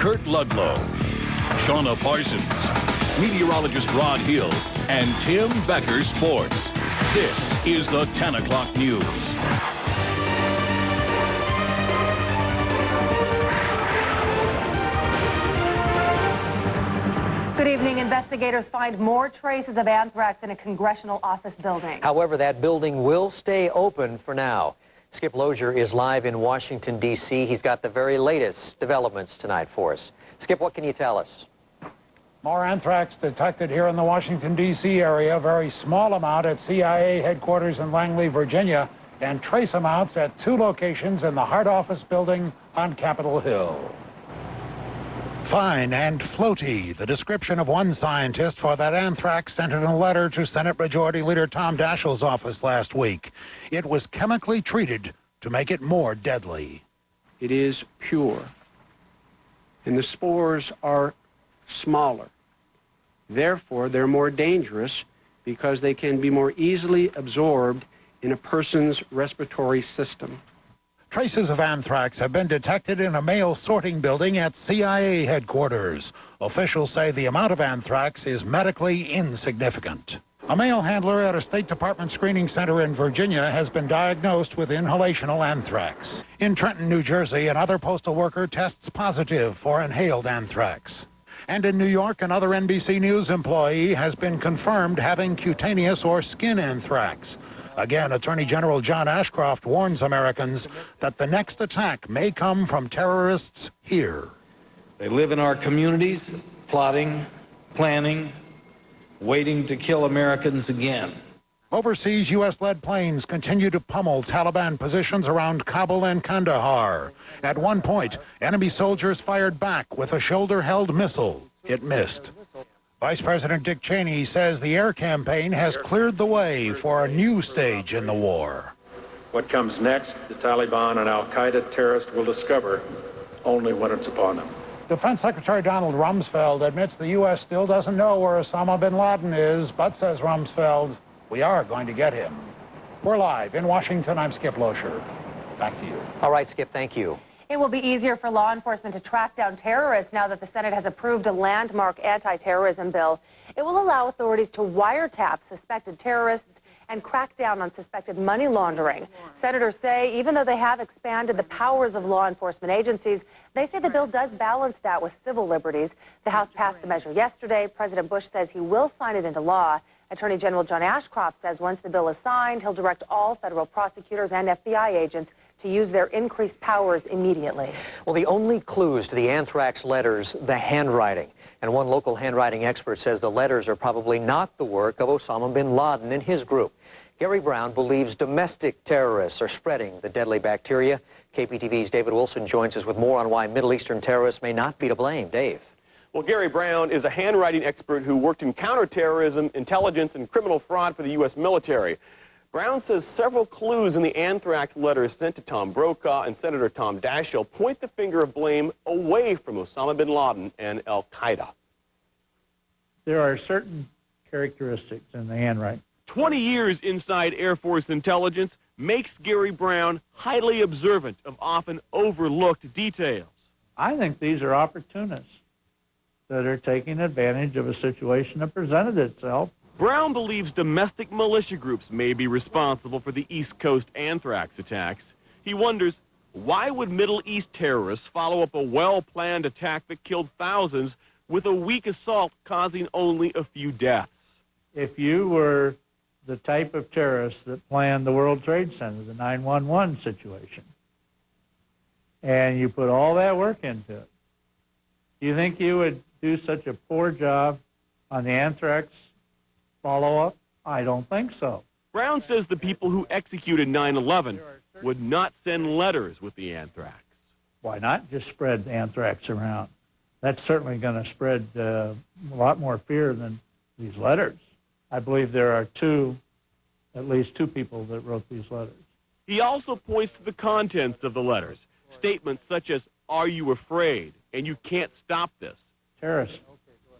Kurt Ludlow, Shauna Parsons, meteorologist Rod Hill, and Tim Becker Sports. This is the 10 o'clock news. Good evening. Investigators find more traces of anthrax in a congressional office building. However, that building will stay open for now. Skip Lozier is live in Washington, D.C. He's got the very latest developments tonight for us. Skip, what can you tell us? More anthrax detected here in the Washington, D.C. area. Very small amount at CIA headquarters in Langley, Virginia, and trace amounts at 2 locations in the Hart Office building on Capitol Hill. Fine and floaty, the description of one scientist for that anthrax sent in a letter to Senate Majority Leader Tom Daschle's office last week. It was chemically treated to make it more deadly. It is pure, and the spores are smaller. Therefore, they're more dangerous because they can be more easily absorbed in a person's respiratory system. Traces of anthrax have been detected in a mail sorting building at CIA headquarters. Officials say the amount of anthrax is medically insignificant. A mail handler at a State Department screening center in Virginia has been diagnosed with inhalational anthrax. In Trenton, New Jersey, another postal worker tests positive for inhaled anthrax. And in New York, another NBC News employee has been confirmed having cutaneous or skin anthrax. Again, Attorney General John Ashcroft warns Americans that the next attack may come from terrorists here. They live in our communities, plotting, planning, waiting to kill Americans again. Overseas, U.S.-led planes continue to pummel Taliban positions around Kabul and Kandahar. At one point, enemy soldiers fired back with a shoulder-held missile. It missed. Vice President Dick Cheney says the air campaign has cleared the way for a new stage in the war. What comes next, the Taliban and al-Qaeda terrorists will discover only when it's upon them. Defense Secretary Donald Rumsfeld admits the U.S. still doesn't know where Osama bin Laden is, but, says Rumsfeld, we are going to get him. We're live in Washington. I'm Skip Lozier. Back to you. All right, Skip, thank you. It will be easier for law enforcement to track down terrorists now that the Senate has approved a landmark anti-terrorism bill. It will allow authorities to wiretap suspected terrorists and crack down on suspected money laundering. Senators say even though they have expanded the powers of law enforcement agencies, they say the bill does balance that with civil liberties. The House passed the measure yesterday. President Bush says he will sign it into law. Attorney General John Ashcroft says once the bill is signed, he'll direct all federal prosecutors and FBI agents to use their increased powers immediately. Well, the only clues to the anthrax letters, the handwriting. And one local handwriting expert says the letters are probably not the work of Osama bin Laden and his group. Gary Brown believes domestic terrorists are spreading the deadly bacteria. KPTV's David Wilson joins us with more on why Middle Eastern terrorists may not be to blame. Dave. Well, Gary Brown is a handwriting expert who worked in counterterrorism, intelligence, and criminal fraud for the U.S. military. Brown says several clues in the anthrax letters sent to Tom Brokaw and Senator Tom Daschle point the finger of blame away from Osama bin Laden and al-Qaeda. There are certain characteristics in the handwriting. 20 years inside Air Force intelligence makes Gary Brown highly observant of often overlooked details. I think these are opportunists that are taking advantage of a situation that presented itself. Brown believes domestic militia groups may be responsible for the East Coast anthrax attacks. He wonders, why would Middle East terrorists follow up a well-planned attack that killed thousands with a weak assault causing only a few deaths? If you were the type of terrorist that planned the World Trade Center, the 9/11 situation, and you put all that work into it, do you think you would do such a poor job on the anthrax follow-up? I don't think so. Brown says the people who executed 9/11 would not send letters with the anthrax. Why not just spread anthrax around? That's certainly going to spread a lot more fear than these letters. I believe there are at least two people that wrote these letters. He also points to the contents of the letters, statements such as, "Are you afraid?" and "You can't stop this." Terrorist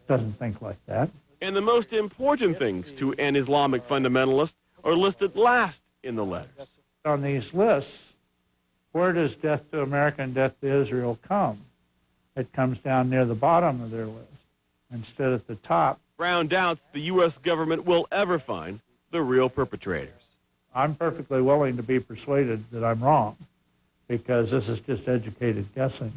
doesn't think like that. And the most important things to an Islamic fundamentalist are listed last in the letters. On these lists, where does death to America and death to Israel come? it comes down near the bottom of their list instead at the top. Brown doubts the U.S. government will ever find the real perpetrators. I'm perfectly willing to be persuaded that I'm wrong, because this is just educated guessing.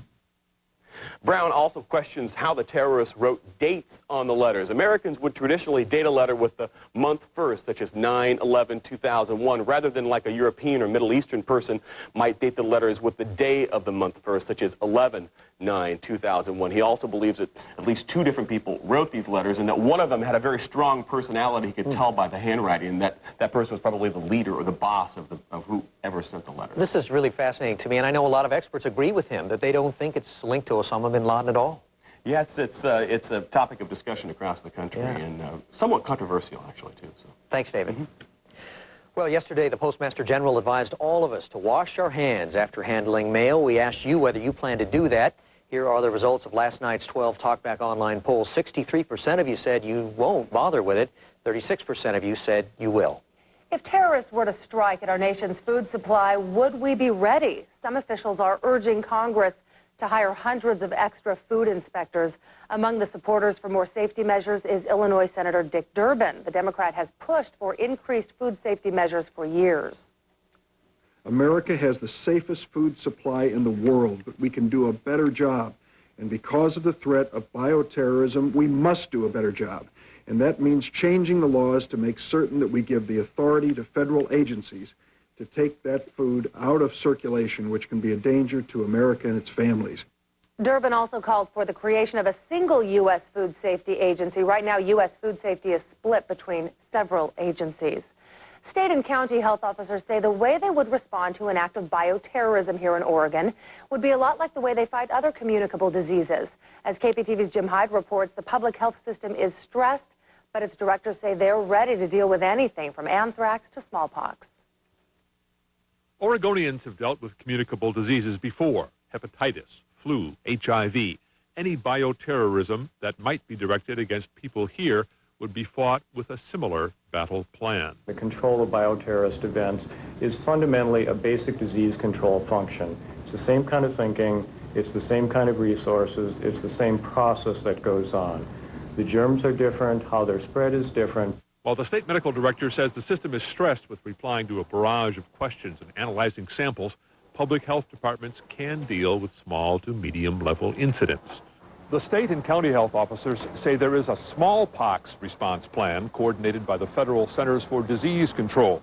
Brown also questions how the terrorists wrote dates on the letters. Americans would traditionally date a letter with the month first, such as 9/11/2001, rather than like a European or Middle Eastern person might date the letters with the day of the month first, such as 11/9/2001. He also believes that at least 2 different people wrote these letters, and that one of them had a very strong personality. He could tell by the handwriting, and that person was probably the leader or the boss of whoever sent the letter. This is really fascinating to me, and I know a lot of experts agree with him that they don't think it's linked to Osama bin Laden at all. Yeah, it's a topic of discussion across the country, and somewhat controversial, actually, too. So. Thanks, David. Well, yesterday, the Postmaster General advised all of us to wash our hands after handling mail. We asked you whether you plan to do that. Here are the results of last night's 12 Talkback Online poll. 63% of you said you won't bother with it. 36% of you said you will. If terrorists were to strike at our nation's food supply, would we be ready? Some officials are urging Congress to hire hundreds of extra food inspectors. Among the supporters for more safety measures is Illinois Senator Dick Durbin. The Democrat has pushed for increased food safety measures for years. America has the safest food supply in the world, but we can do a better job. And because of the threat of bioterrorism, we must do a better job. And that means changing the laws to make certain that we give the authority to federal agencies to take that food out of circulation, which can be a danger to America and its families. Durbin also called for the creation of a single U.S. food safety agency. Right now, U.S. food safety is split between several agencies. State and county health officers say the way they would respond to an act of bioterrorism here in Oregon would be a lot like the way they fight other communicable diseases. As KPTV's Jim Hyde reports, the public health system is stressed, but its directors say they're ready to deal with anything from anthrax to smallpox. Oregonians have dealt with communicable diseases before: hepatitis, flu, HIV. Any bioterrorism that might be directed against people here would be fought with a similar battle plan. The control of bioterrorist events is fundamentally a basic disease control function. It's the same kind of thinking, it's the same kind of resources, it's the same process that goes on. The germs are different, how they're spread is different. While the state medical director says the system is stressed with replying to a barrage of questions and analyzing samples, public health departments can deal with small to medium level incidents. The state and county health officers say there is a smallpox response plan coordinated by the Federal Centers for Disease Control.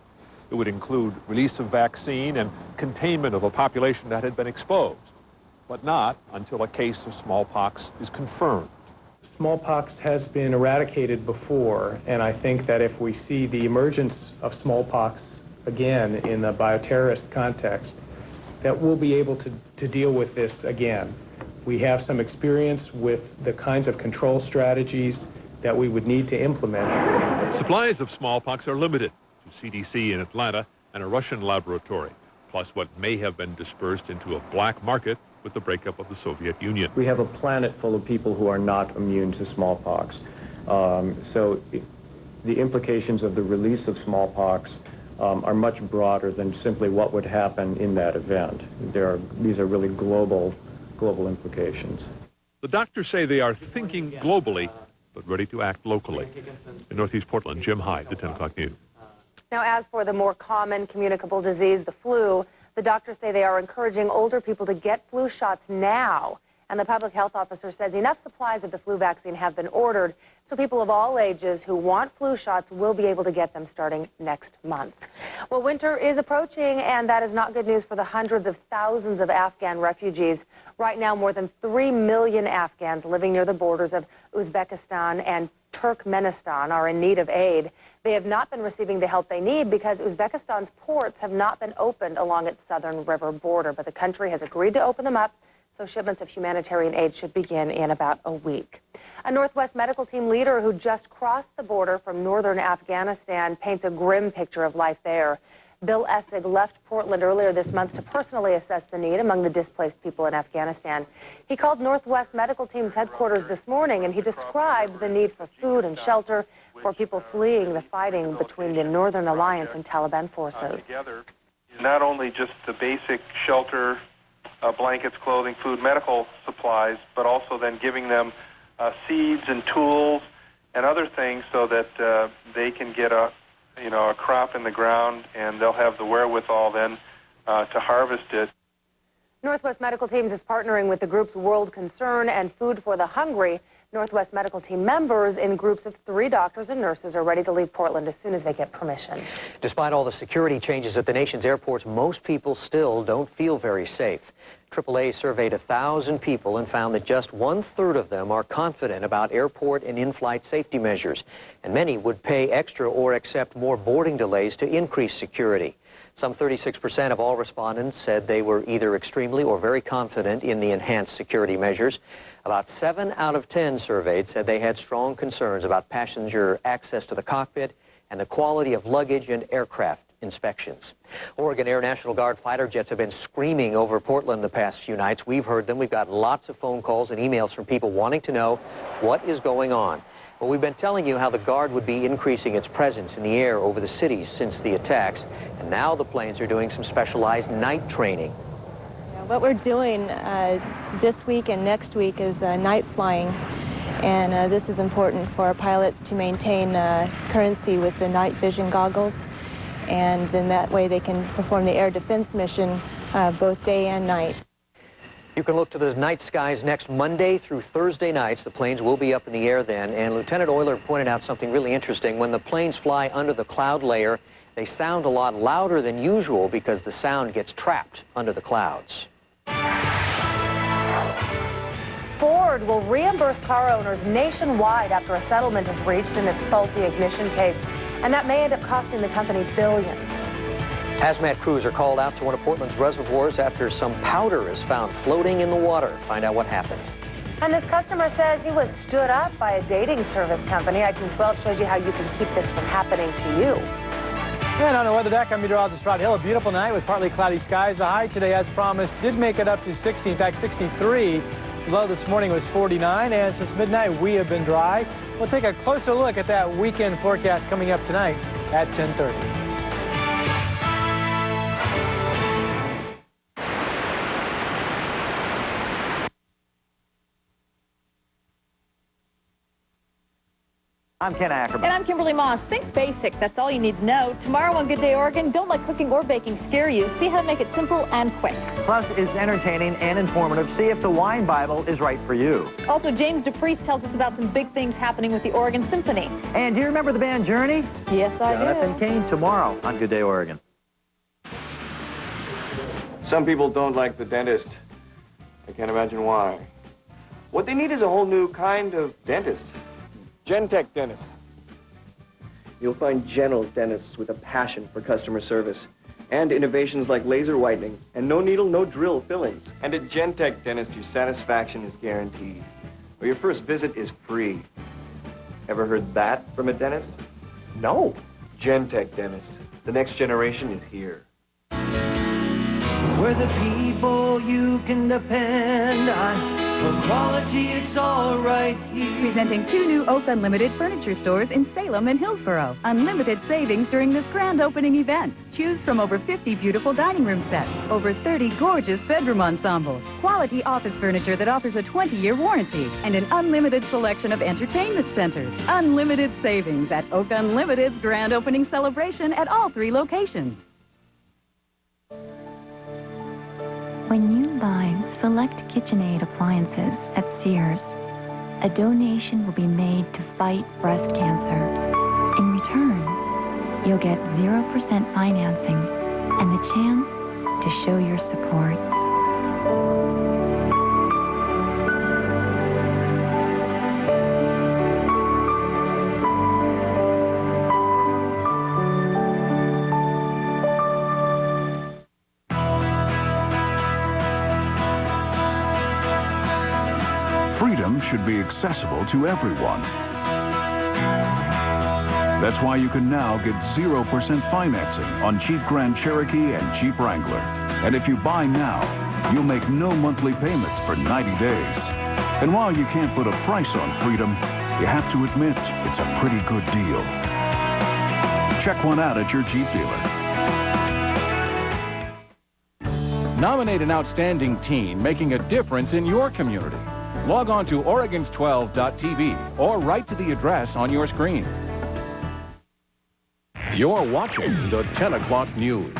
It would include release of vaccine and containment of a population that had been exposed, but not until a case of smallpox is confirmed. Smallpox has been eradicated before, and I think that if we see the emergence of smallpox again in the bioterrorist context, that we'll be able to deal with this again. We have some experience with the kinds of control strategies that we would need to implement. Supplies of smallpox are limited to CDC in Atlanta and a Russian laboratory, plus what may have been dispersed into a black market with the breakup of the Soviet Union. We have a planet full of people who are not immune to smallpox. So the implications of the release of smallpox are much broader than simply what would happen in that event. These are really global implications. The doctors say they are thinking globally, but ready to act locally. In Northeast Portland, Jim Hyde, the 10 o'clock news. Now, as for the more common communicable disease, the flu, the doctors say they are encouraging older people to get flu shots now. And the public health officer says enough supplies of the flu vaccine have been ordered, so people of all ages who want flu shots will be able to get them starting next month. Well, winter is approaching, and that is not good news for the hundreds of thousands of Afghan refugees. Right now, more than 3 million Afghans living near the borders of Uzbekistan and Turkmenistan are in need of aid. They have not been receiving the help they need because Uzbekistan's ports have not been opened along its southern river border, but the country has agreed to open them up, so shipments of humanitarian aid should begin in about a week. A Northwest medical team leader who just crossed the border from northern Afghanistan paints a grim picture of life there. Bill Essig left Portland earlier this month to personally assess the need among the displaced people in Afghanistan. He called Northwest Medical Team's headquarters this morning, and he described the need for food and shelter for people fleeing the fighting between the Northern Alliance and Taliban forces. Not only just the basic shelter, blankets, clothing, food, medical supplies, but also then giving them seeds and tools and other things so that they can get a crop in the ground, and they'll have the wherewithal then to harvest it. Northwest Medical Teams is partnering with the groups World Concern and Food for the Hungry. Northwest Medical Team members in groups of 3 doctors and nurses are ready to leave Portland as soon as they get permission. Despite all the security changes at the nation's airports, most people still don't feel very safe. AAA surveyed 1,000 people and found that just 1/3 of them are confident about airport and in-flight safety measures, and many would pay extra or accept more boarding delays to increase security. Some 36% of all respondents said they were either extremely or very confident in the enhanced security measures. About 7 out of 10 surveyed said they had strong concerns about passenger access to the cockpit and the quality of luggage and aircraft inspections. Oregon Air National Guard fighter jets have been screaming over Portland the past few nights. We've heard them. We've got lots of phone calls and emails from people wanting to know what is going on. Well, we've been telling you how the Guard would be increasing its presence in the air over the cities since the attacks, and now the planes are doing some specialized night training. What we're doing this week and next week is night flying, and this is important for our pilots to maintain currency with the night vision goggles, and then that way they can perform the air defense mission both day and night. You can look to the night skies next Monday through Thursday nights. The planes will be up in the air then, and Lieutenant Euler pointed out something really interesting. When the planes fly under the cloud layer, they sound a lot louder than usual because the sound gets trapped under the clouds. Ford will reimburse car owners nationwide after a settlement is reached in its faulty ignition case, and that may end up costing the company billions. Hazmat crews are called out to one of Portland's reservoirs after some powder is found floating in the water. Find out what happened. And this customer says he was stood up by a dating service company. Item 12 shows you how you can keep this from happening to you. And on the weather deck, I'm meteorologist Rod Hill. A beautiful night with partly cloudy skies. The high today, as promised, did make it up to 60, in fact 63. The low this morning was 49, and since midnight we have been dry. We'll take a closer look at that weekend forecast coming up tonight at 10:30. I'm Ken Ackerman. And I'm Kimberly Moss. Think basic. That's all you need to know. Tomorrow on Good Day Oregon, don't let cooking or baking scare you. See how to make it simple and quick. Plus, it's entertaining and informative. See if the Wine Bible is right for you. Also, James DePriest tells us about some big things happening with the Oregon Symphony. And do you remember the band Journey? Yes, I do. Jonathan Cain tomorrow on Good Day Oregon. Some people don't like the dentist. I can't imagine why. What they need is a whole new kind of dentist. Gentech dentist. You'll find gentle dentists with a passion for customer service and innovations like laser whitening and no needle, no drill fillings. And at Gentech Dentist, your satisfaction is guaranteed, or your first visit is free. Ever heard that from a dentist? No. Gentech Dentist. The next generation is here. We're the people you can depend on. For quality, it's all right here. Presenting 2 new Oak Unlimited furniture stores in Salem and Hillsborough. Unlimited savings during this grand opening event. Choose from over 50 beautiful dining room sets, over 30 gorgeous bedroom ensembles, quality office furniture that offers a 20-year warranty, and an unlimited selection of entertainment centers. Unlimited savings at Oak Unlimited's grand opening celebration at all 3 locations. When you buy select KitchenAid appliances at Sears, a donation will be made to fight breast cancer. In return, you'll get 0% financing and the chance to show your support. Freedom should be accessible to everyone. That's why you can now get 0% financing on Jeep Grand Cherokee and Jeep Wrangler. And if you buy now, you'll make no monthly payments for 90 days. And while you can't put a price on freedom, you have to admit it's a pretty good deal. Check one out at your Jeep dealer. Nominate an outstanding teen making a difference in your community. Log on to Oregons12.tv or write to the address on your screen. You're watching the 10 o'clock news.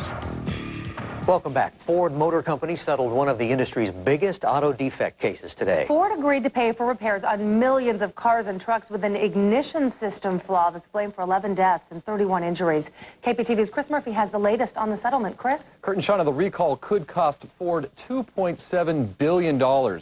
Welcome back. Ford Motor Company settled one of the industry's biggest auto defect cases today. Ford agreed to pay for repairs on millions of cars and trucks with an ignition system flaw that's blamed for 11 deaths and 31 injuries. KPTV's Chris Murphy has the latest on the settlement. Chris? Kurt and Shauna, the recall could cost Ford $2.7 billion.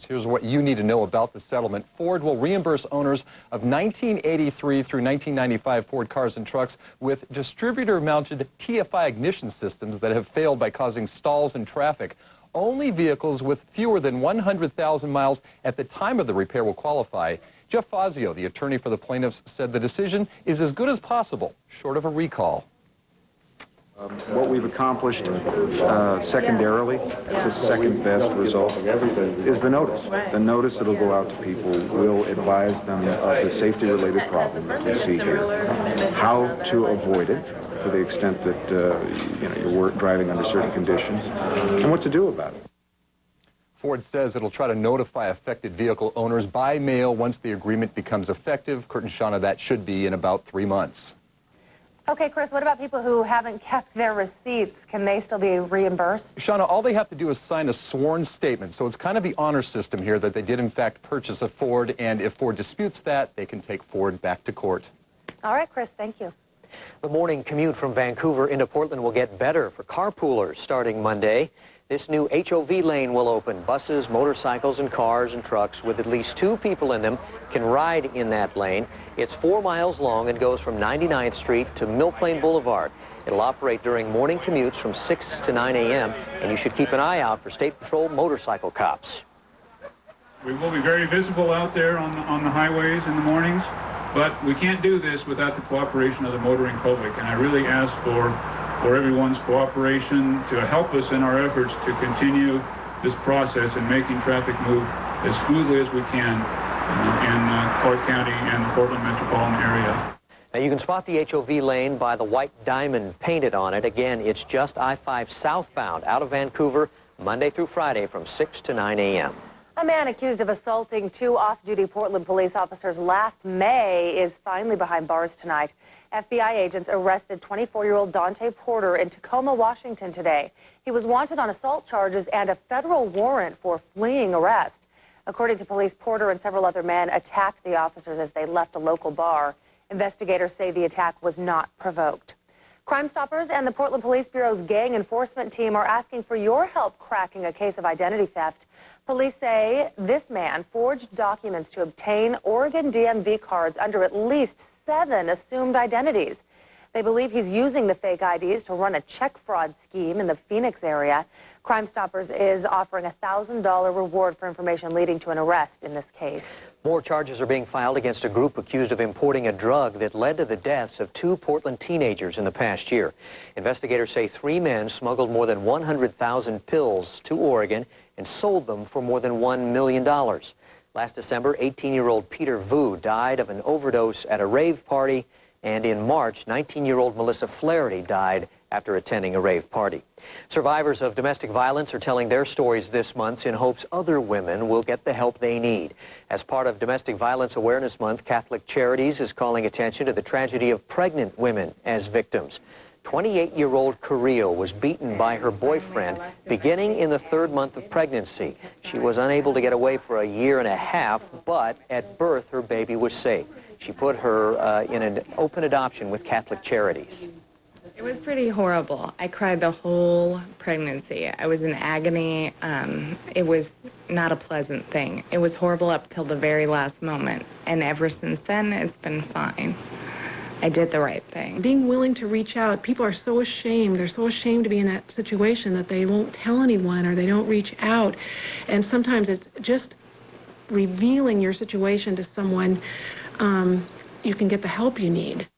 Here's what you need to know about the settlement. Ford will reimburse owners of 1983 through 1995 Ford cars and trucks with distributor-mounted TFI ignition systems that have failed by causing stalls in traffic. Only vehicles with fewer than 100,000 miles at the time of the repair will qualify. Jeff Fazio, the attorney for the plaintiffs, said the decision is as good as possible, short of a recall. What we've accomplished secondarily, it's the second best result, is the notice. The notice that will go out to people will advise them of the safety-related problem that we see here, how to avoid it to the extent that you're driving under certain conditions, and what to do about it. Ford says it'll try to notify affected vehicle owners by mail once the agreement becomes effective. Kurt and Shauna, that should be in about 3 months. Okay, Chris, what about people who haven't kept their receipts? Can they still be reimbursed? Shauna, all they have to do is sign a sworn statement. So it's kind of the honor system here that they did, in fact, purchase a Ford. And if Ford disputes that, they can take Ford back to court. All right, Chris, thank you. The morning commute from Vancouver into Portland will get better for carpoolers starting Monday. This new HOV lane will open. Buses, motorcycles, and cars and trucks with at least 2 people in them can ride in that lane. It's 4 miles long and goes from 99th Street to Mill Plain Boulevard. It'll operate during morning commutes from 6 to 9 a.m., and you should keep an eye out for State Patrol motorcycle cops. We will be very visible out there on the highways in the mornings, but we can't do this without the cooperation of the motoring public, and I really ask for everyone's cooperation to help us in our efforts to continue this process in making traffic move as smoothly as we can in Clark County and the Portland metropolitan area. Now, you can spot the HOV lane by the white diamond painted on it. Again, it's just I-5 southbound out of Vancouver, Monday through Friday from 6 to 9 a.m. A man accused of assaulting 2 off-duty Portland police officers last May is finally behind bars tonight. FBI agents arrested 24-year-old Dante Porter in Tacoma, Washington today. He was wanted on assault charges and a federal warrant for fleeing arrest. According to police, Porter and several other men attacked the officers as they left a local bar. Investigators say the attack was not provoked. Crime Stoppers and the Portland Police Bureau's gang enforcement team are asking for your help cracking a case of identity theft. Police say this man forged documents to obtain Oregon DMV cards under at least 7 assumed identities. They believe he's using the fake IDs to run a check fraud scheme in the Phoenix area. Crime Stoppers is offering a $1,000 reward for information leading to an arrest in this case. More charges are being filed against a group accused of importing a drug that led to the deaths of 2 Portland teenagers in the past year. Investigators say 3 men smuggled more than 100,000 pills to Oregon and sold them for more than $1 million. Last December, 18-year-old Peter Vu died of an overdose at a rave party, and in March, 19-year-old Melissa Flaherty died after attending a rave party. Survivors of domestic violence are telling their stories this month in hopes other women will get the help they need. As part of Domestic Violence Awareness Month, Catholic Charities is calling attention to the tragedy of pregnant women as victims. 28-year-old Carrillo was beaten by her boyfriend beginning in the 3rd month of pregnancy. She was unable to get away for a year and a half, but at birth her baby was safe. She put her in an open adoption with Catholic Charities. It was pretty horrible. I cried the whole pregnancy. I was in agony. It was not a pleasant thing. It was horrible up till the very last moment. And ever since then, it's been fine. I did the right thing. Being willing to reach out, people are so ashamed. They're so ashamed to be in that situation that they won't tell anyone or they don't reach out. And sometimes it's just revealing your situation to someone, you can get the help you need.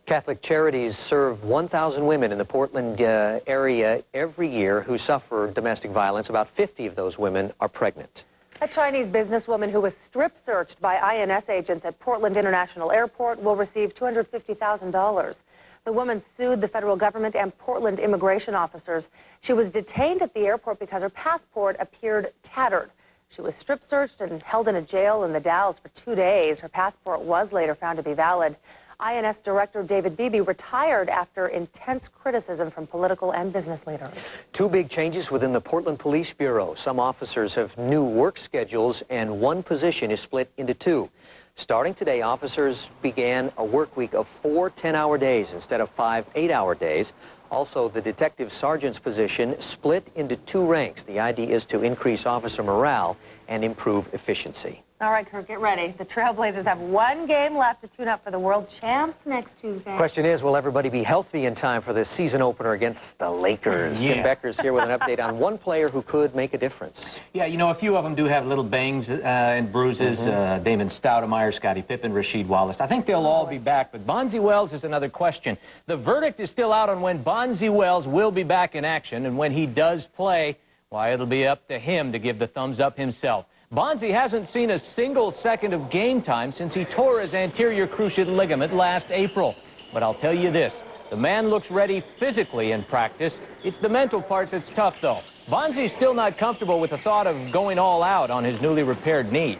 Catholic Charities serve 1,000 women in the Portland area every year who suffer domestic violence. About 50 of those women are pregnant. A Chinese businesswoman who was strip-searched by INS agents at Portland International Airport will receive $250,000. The woman sued the federal government and Portland immigration officers. She was detained at the airport because her passport appeared tattered. She was strip searched and held in a jail in the Dalles for 2 days. Her passport was later found to be valid. INS Director David Beebe retired after intense criticism from political and business leaders. Two big changes within the Portland Police Bureau. Some officers have new work schedules, and one position is split into two. Starting today, officers began a work week of 4 10-hour days instead of 5 8-hour days. Also, the detective sergeant's position split into two ranks. The idea is to increase officer morale and improve efficiency. All right, Kurt, get ready. The Trailblazers have one game left to tune up for the world champs next Tuesday. Question is, will everybody be healthy in time for the season opener against the Lakers? Yeah. Tim Becker's here with an update on one player who could make a difference. Yeah, you know, a few of them do have little bangs and bruises. Damon Stoudemire, Scottie Pippen, Rasheed Wallace. I think they'll all be back, but Bonzi Wells is another question. The verdict is still out on when Bonzi Wells will be back in action, and when he does play, why, it'll be up to him to give the thumbs up himself. Bonzi hasn't seen a single second of game time since he tore his anterior cruciate ligament last April. But I'll tell you this, the man looks ready physically in practice. It's the mental part that's tough, though. Bonzi's still not comfortable with the thought of going all out on his newly repaired knee.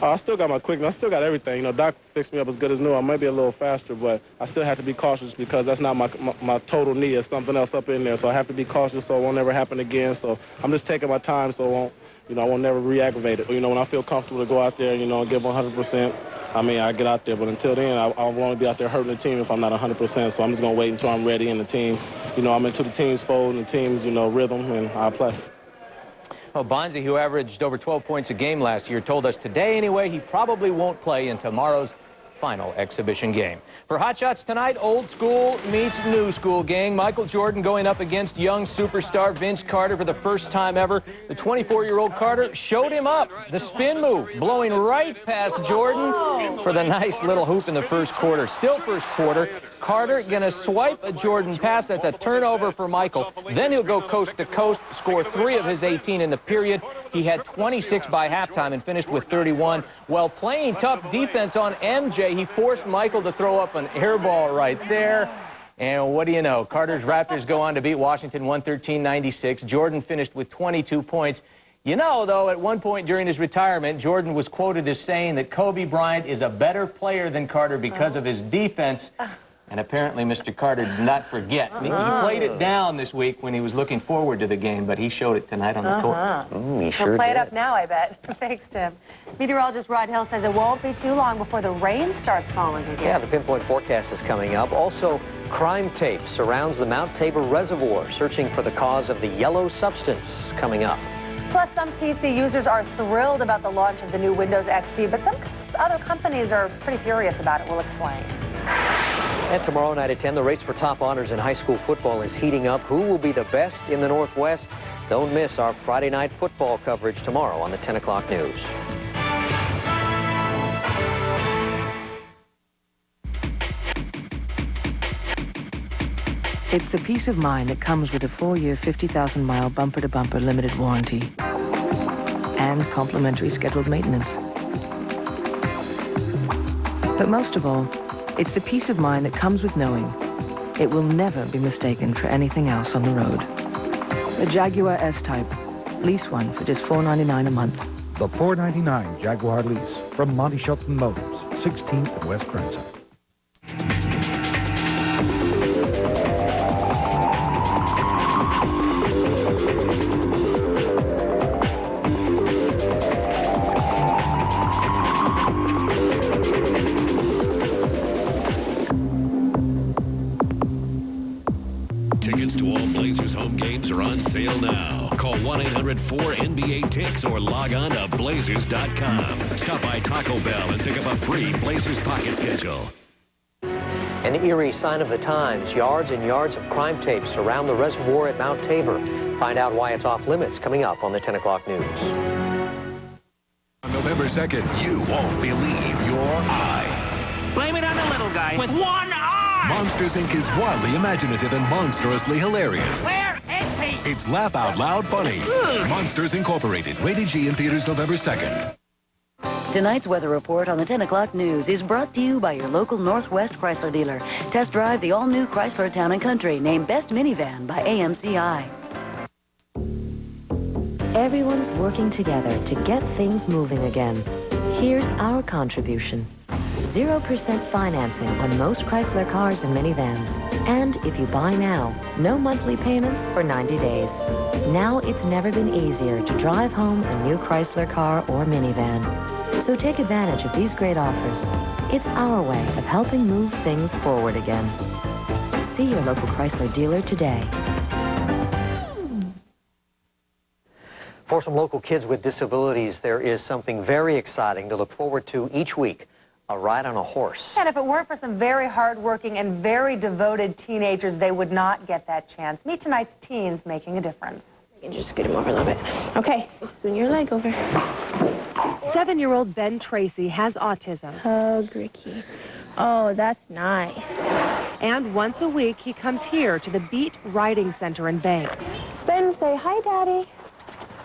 I still got my quickness. I still got everything. You know, Doc fixed me up as good as new. I might be a little faster, but I still have to be cautious because that's not my total knee. It's something else up in there. So I have to be cautious so it won't ever happen again. So I'm just taking my time so it won't, you know, I won't never re-aggravate it. You know, when I feel comfortable to go out there, you know, and give 100%, I mean, I get out there. But until then, I won't want to be out there hurting the team if I'm not 100%. So I'm just going to wait until I'm ready and the team, you know, I'm into the team's fold and the team's, you know, rhythm, and I'll play. Well, Bonzi, who averaged over 12 points a game last year, told us today anyway he probably won't play in tomorrow's final exhibition game. For Hot Shots tonight, old school meets new school, gang. Michael Jordan going up against young superstar Vince Carter for the first time ever. The 24-year-old Carter showed him up. The spin move, blowing right past Jordan for the nice little hoop in the first quarter. Still first quarter. Carter going to swipe a Jordan pass. That's a turnover for Michael. Then he'll go coast to coast, score 3 of his 18 in the period. He had 26 by halftime and finished with 31. While playing tough defense on MJ, he forced Michael to throw up an air ball right there. And what do you know? Carter's Raptors go on to beat Washington 113-96. Jordan finished with 22 points. You know, though, at one point during his retirement, Jordan was quoted as saying that Kobe Bryant is a better player than Carter because of his defense. And apparently Mr. Carter did not forget. He played it down this week when he was looking forward to the game, but he showed it tonight on the court. He He'll sure play it did. up now, I bet. Thanks, Tim. Meteorologist Rod Hill says it won't be too long before the rain starts falling again. Yeah, the pinpoint forecast is coming up. Also, crime tape surrounds the Mount Tabor Reservoir, searching for the cause of the yellow substance coming up. Plus, some PC users are thrilled about the launch of the new Windows XP, but some other companies are pretty furious about it. We'll explain. And tomorrow night at 10, the race for top honors in high school football is heating up. Who will be the best in the Northwest? Don't miss our Friday night football coverage tomorrow on the 10 o'clock news. It's the peace of mind that comes with a 4-year, 50,000-mile bumper-to-bumper limited warranty and complimentary scheduled maintenance. But most of all, it's the peace of mind that comes with knowing it will never be mistaken for anything else on the road. The Jaguar S-Type. Lease one for just $4.99 a month. The $4.99 Jaguar lease from Monty Shelton Motors, 16th and West Branson. Tickets to all Blazers home games are on sale now. Call 1-800-4NBA-TICKS or log on to Blazers.com. Stop by Taco Bell and pick up a free Blazers pocket schedule. An eerie sign of the times. Yards and yards of crime tape surround the reservoir at Mount Tabor. Find out why it's off limits coming up on the 10 o'clock news. On November 2nd, you won't believe your eye. Blame it on the little guy with one eye! Monsters, Inc. is wildly imaginative and monstrously hilarious. Where is he? It's laugh out loud funny. Monsters Incorporated. Rated G in theaters November 2nd. Tonight's weather report on the 10 o'clock news is brought to you by your local Northwest Chrysler dealer. Test drive the all-new Chrysler Town & Country, named Best Minivan by AMCI. Everyone's working together to get things moving again. Here's our contribution. 0% financing on most Chrysler cars and minivans. And if you buy now, no monthly payments for 90 days. Now it's never been easier to drive home a new Chrysler car or minivan. So take advantage of these great offers. It's our way of helping move things forward again. See your local Chrysler dealer today. For some local kids with disabilities, there is something very exciting to look forward to each week. A ride on a horse. And if it weren't for some very hardworking and very devoted teenagers, they would not get that chance. Meet tonight's teens making a difference. You can just scoot him over a little bit. Okay, swing your leg over. 7-year-old Ben Tracy has autism. Hug Ricky. Oh, that's nice. And once a week, he comes here to the Beat Riding Center in Banks. Ben, say hi, Daddy.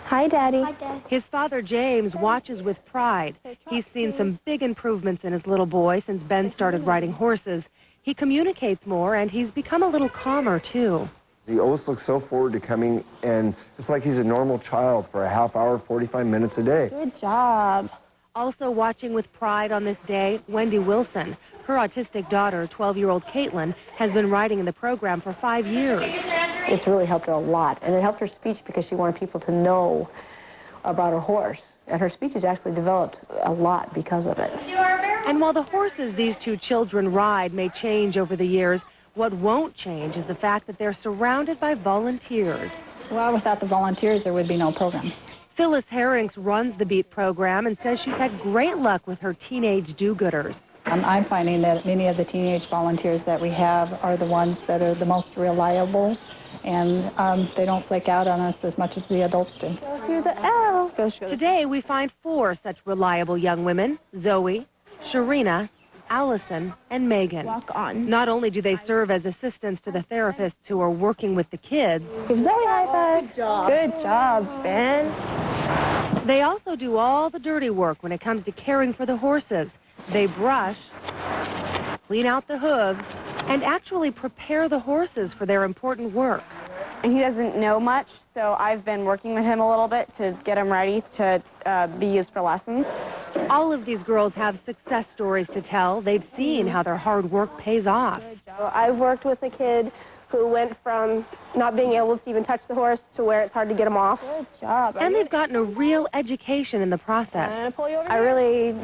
Hi, Daddy. Hi, Dad. His father, James, watches with pride. He's seen some big improvements in his little boy since Ben started riding horses. He communicates more, and he's become a little calmer, too. He always looks so forward to coming, and it's like he's a normal child for a half hour, 45 minutes a day. Good job. Also watching with pride on this day, Wendy Wilson. Her autistic daughter, 12-year-old Caitlin, has been riding in the program for 5 years. It's really helped her a lot, and it helped her speech because she wanted people to know about her horse. And her speech has actually developed a lot because of it. And while the horses these two children ride may change over the years, what won't change is the fact that they're surrounded by volunteers. Well, without the volunteers, there would be no program. Phyllis Herrings runs the Beat program and says she's had great luck with her teenage do-gooders. I'm finding that many of the teenage volunteers that we have are the ones that are the most reliable, and they don't flake out on us as much as the adults do. Go through the L. Today, we find 4 such reliable young women: Zoe, Sharina, Allison, and Megan. Walk on. Not only do they serve as assistants to the therapists who are working with the kids, Give Zoe a high five. Good job. Good job, Ben. they also do all the dirty work when it comes to caring for the horses. They brush, clean out the hooves, and actually prepare the horses for their important work. And he doesn't know much, so I've been working with him a little bit to get him ready to be used for lessons. All of these girls have success stories to tell. They've seen how their hard work pays off. I've worked with a kid who went from not being able to even touch the horse to where it's hard to get him off. Good job. And they've gotten a real education in the process. I really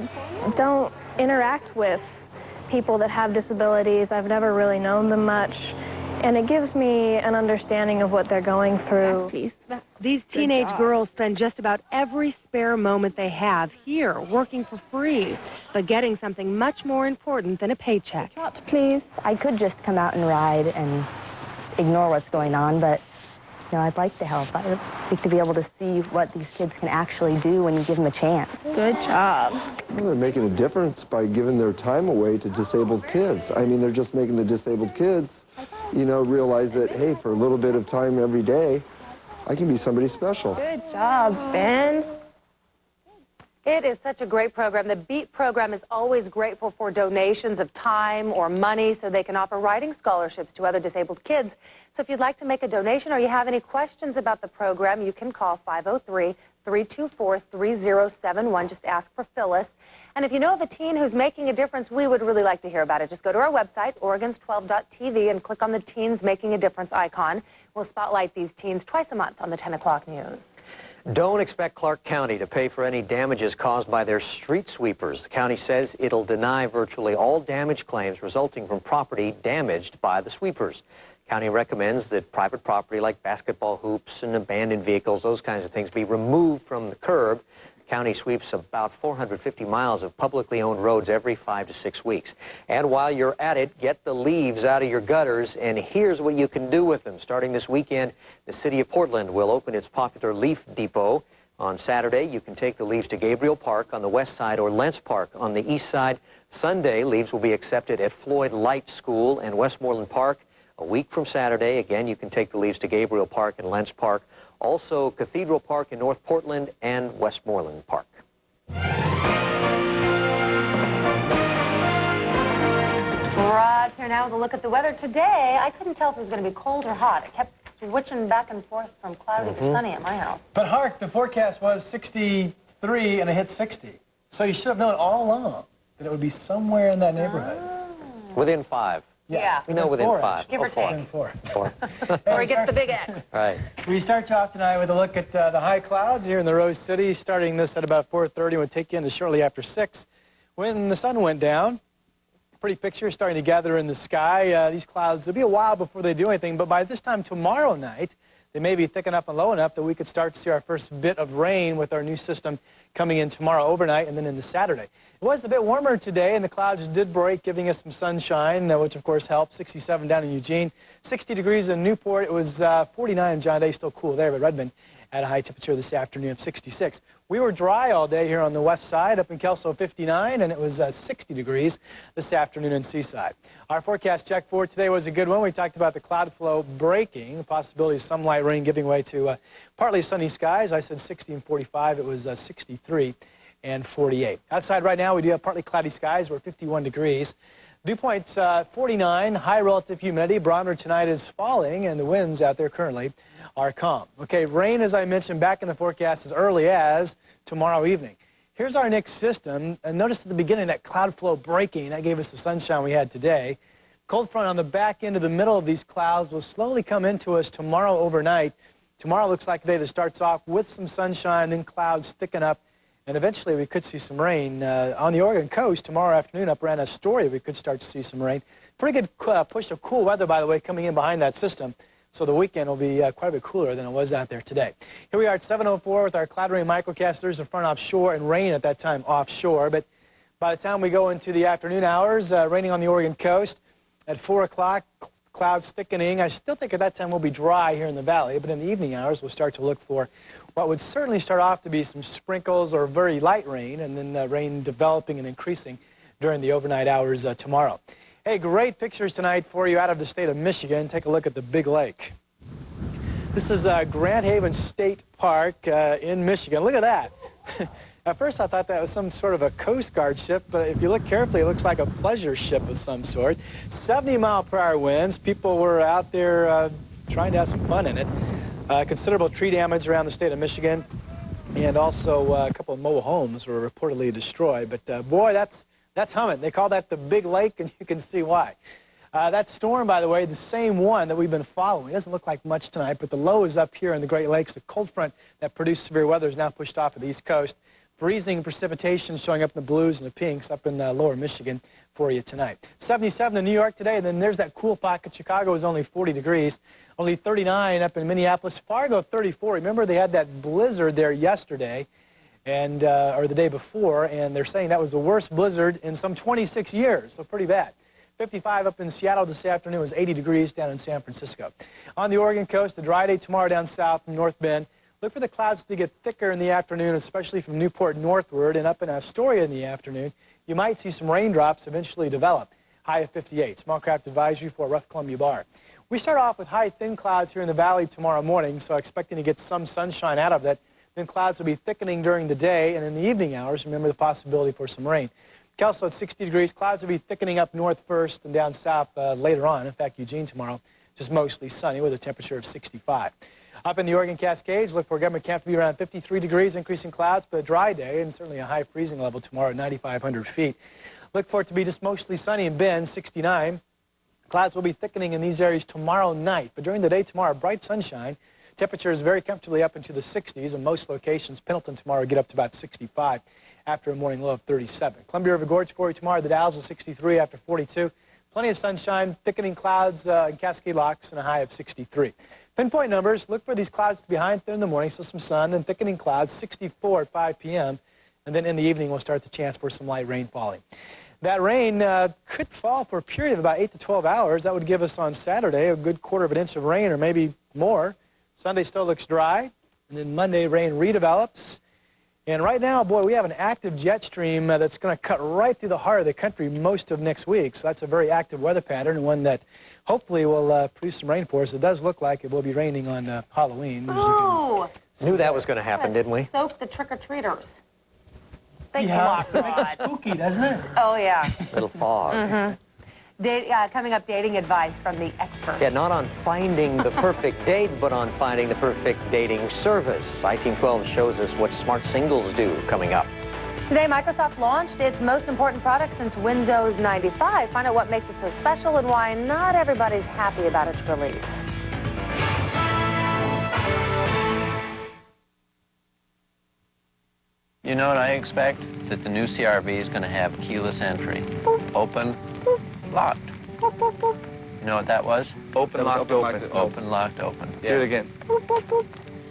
don't interact with people that have disabilities. I've never really known them much. And it gives me an understanding of what they're going through. These teenage girls spend just about every spare moment they have here, working for free, but getting something much more important than a paycheck. Please. I could just come out and ride and ignore what's going on, but you know, I'd like to help. I'd like to be able to see what these kids can actually do when you give them a chance. Good job. Well, they're making a difference by giving their time away to disabled kids. I mean, they're just making the disabled kids, you know, realize that, hey, for a little bit of time every day, I can be somebody special. Good job, Ben. It is such a great program. The Beat program is always grateful for donations of time or money so they can offer riding scholarships to other disabled kids. So if you'd like to make a donation or you have any questions about the program, you can call 503-324-3071. Just ask for Phyllis. And if you know of a teen who's making a difference, we would really like to hear about it. Just go to our website, Oregons12.tv, and click on the Teens Making a Difference icon. We'll spotlight these teens twice a month on the 10 o'clock news. Don't expect Clark County to pay for any damages caused by their street sweepers. The county says it'll deny virtually all damage claims resulting from property damaged by the sweepers. County recommends that private property like basketball hoops and abandoned vehicles, those kinds of things, be removed from the curb. The county sweeps about 450 miles of publicly owned roads every 5 to 6 weeks. And while you're at it, get the leaves out of your gutters, and here's what you can do with them. Starting this weekend, the city of Portland will open its popular leaf depot. On Saturday, you can take the leaves to Gabriel Park on the west side or Lentz Park on the east side. Sunday, leaves will be accepted at Floyd Light School and Westmoreland Park. A week from Saturday, again, you can take the leaves to Gabriel Park and Lentz Park. Also, Cathedral Park in North Portland and Westmoreland Park. here now with a look at the weather. Today, I couldn't tell if it was going to be cold or hot. It kept switching back and forth from cloudy to sunny at my house. But hark, the forecast was 63 and it hit 60. So you should have known all along that it would be somewhere in that neighborhood. Within 5. Yeah. We know within 5. Give or take. Within 4. Or he gets the big X. Right. We start you off tonight with a look at the high clouds here in the Rose City, starting this at about 4:30. We'll take you into shortly after 6. When the sun went down, pretty picture starting to gather in the sky. These clouds, it'll be a while before they do anything, but by this time tomorrow night, they may be thick enough and low enough that we could start to see our first bit of rain with our new system coming in tomorrow overnight and then into Saturday. It was a bit warmer today, and the clouds did break, giving us some sunshine, which of course helped. 67 down in Eugene, 60 degrees in Newport. It was 49 in John Day, still cool there, but Redmond had a high temperature this afternoon of 66. We were dry all day here on the west side, up in Kelso 59, and it was 60 degrees this afternoon in Seaside. Our forecast check for today was a good one. We talked about the cloud flow breaking, the possibility of some light rain giving way to partly sunny skies. I said 60 and 45. It was 63 and 48. Outside right now, we do have partly cloudy skies. We're 51 degrees. Dew point's 49, high relative humidity. Barometer tonight is falling, and the winds out there currently are calm. Okay, rain, as I mentioned, back in the forecast as early as tomorrow evening. Here's our next system, and notice at the beginning that cloud flow breaking. That gave us the sunshine we had today. Cold front on the back end of the middle of these clouds will slowly come into us tomorrow overnight. Tomorrow looks like a day that starts off with some sunshine, then clouds thicken up, and eventually we could see some rain. On the Oregon coast tomorrow afternoon up around Astoria, we could start to see some rain. Pretty good push of cool weather, by the way, coming in behind that system. So the weekend will be quite a bit cooler than it was out there today. Here we are at 7:04 with our cloud rain microcast. There's a front offshore and rain at that time offshore. But by the time we go into the afternoon hours, raining on the Oregon coast. At 4 o'clock, clouds thickening. I still think at that time we'll be dry here in the valley. But in the evening hours, we'll start to look for what would certainly start off to be some sprinkles or very light rain, and then rain developing and increasing during the overnight hours tomorrow. Hey, great pictures tonight for you out of the state of Michigan. Take a look at the Big Lake. This is Grand Haven State Park in Michigan. Look at that. At first I thought that was some sort of a Coast Guard ship, but if you look carefully, it looks like a pleasure ship of some sort. 70-mile-per-hour winds. People were out there trying to have some fun in it. Considerable tree damage around the state of Michigan, and also a couple of mobile homes were reportedly destroyed. But boy, that's humming. They call that the Big Lake, and you can see why. That storm, by the way, the same one that we've been following. It doesn't look like much tonight, but the low is up here in the Great Lakes. The cold front that produced severe weather is now pushed off of the East Coast. Freezing precipitation showing up in the blues and the pinks up in lower Michigan for you tonight. 77 in New York today, and then there's that cool pocket. Chicago is only 40 degrees. Only 39 up in Minneapolis. Fargo, 34. Remember, they had that blizzard there yesterday, and or the day before, and they're saying that was the worst blizzard in some 26 years, so pretty bad. 55 up in Seattle this afternoon. It was 80 degrees down in San Francisco. On the Oregon coast, a dry day tomorrow down south from North Bend. Look for the clouds to get thicker in the afternoon, especially from Newport northward, and up in Astoria in the afternoon. You might see some raindrops eventually develop. High of 58. Small craft advisory for Rough Columbia Bar. We start off with high, thin clouds here in the valley tomorrow morning, so expecting to get some sunshine out of that. Then clouds will be thickening during the day, and in the evening hours, remember the possibility for some rain. Kelso at 60 degrees. Clouds will be thickening up north first and down south later on. In fact, Eugene tomorrow, just mostly sunny with a temperature of 65. Up in the Oregon Cascades, look for government camp to be around 53 degrees, increasing clouds, but a dry day, and certainly a high freezing level tomorrow at 9,500 feet. Look for it to be just mostly sunny in Bend, 69. Clouds will be thickening in these areas tomorrow night, but during the day tomorrow, bright sunshine. Temperature is very comfortably up into the 60s in most locations. Pendleton tomorrow will get up to about 65 after a morning low of 37. Columbia River Gorge for you tomorrow. The Dalles is 63 after 42. Plenty of sunshine, thickening clouds in Cascade Locks, and a high of 63. Pinpoint numbers, look for these clouds to be high and thin in the morning, so some sun and thickening clouds, 64 at 5 p.m. And then in the evening, we'll start the chance for some light rain falling. That rain could fall for a period of about 8 to 12 hours. That would give us on Saturday a good quarter of an inch of rain or maybe more. Sunday still looks dry. And then Monday, rain redevelops. And right now, boy, we have an active jet stream that's going to cut right through the heart of the country most of next week. So that's a very active weather pattern, and one that hopefully will produce some rain for us. It does look like it will be raining on Halloween. Oh! Knew that was going to happen, didn't we? Soak the trick-or-treaters. Thanks Yeah, a lot, Rod. spooky, doesn't it? Oh, yeah. Little fog. Mm-hmm. Coming up, dating advice from the expert. Yeah, not on finding the perfect date, but on finding the perfect dating service. I-Team12 shows us what smart singles do coming up. Today, Microsoft launched its most important product since Windows 95. Find out what makes it so special and why not everybody's happy about its release. You know what I expect? That the new CR-V is going to have keyless entry. Open, locked. You know what that was? Open, locked, open. Open, locked, open. Do it again.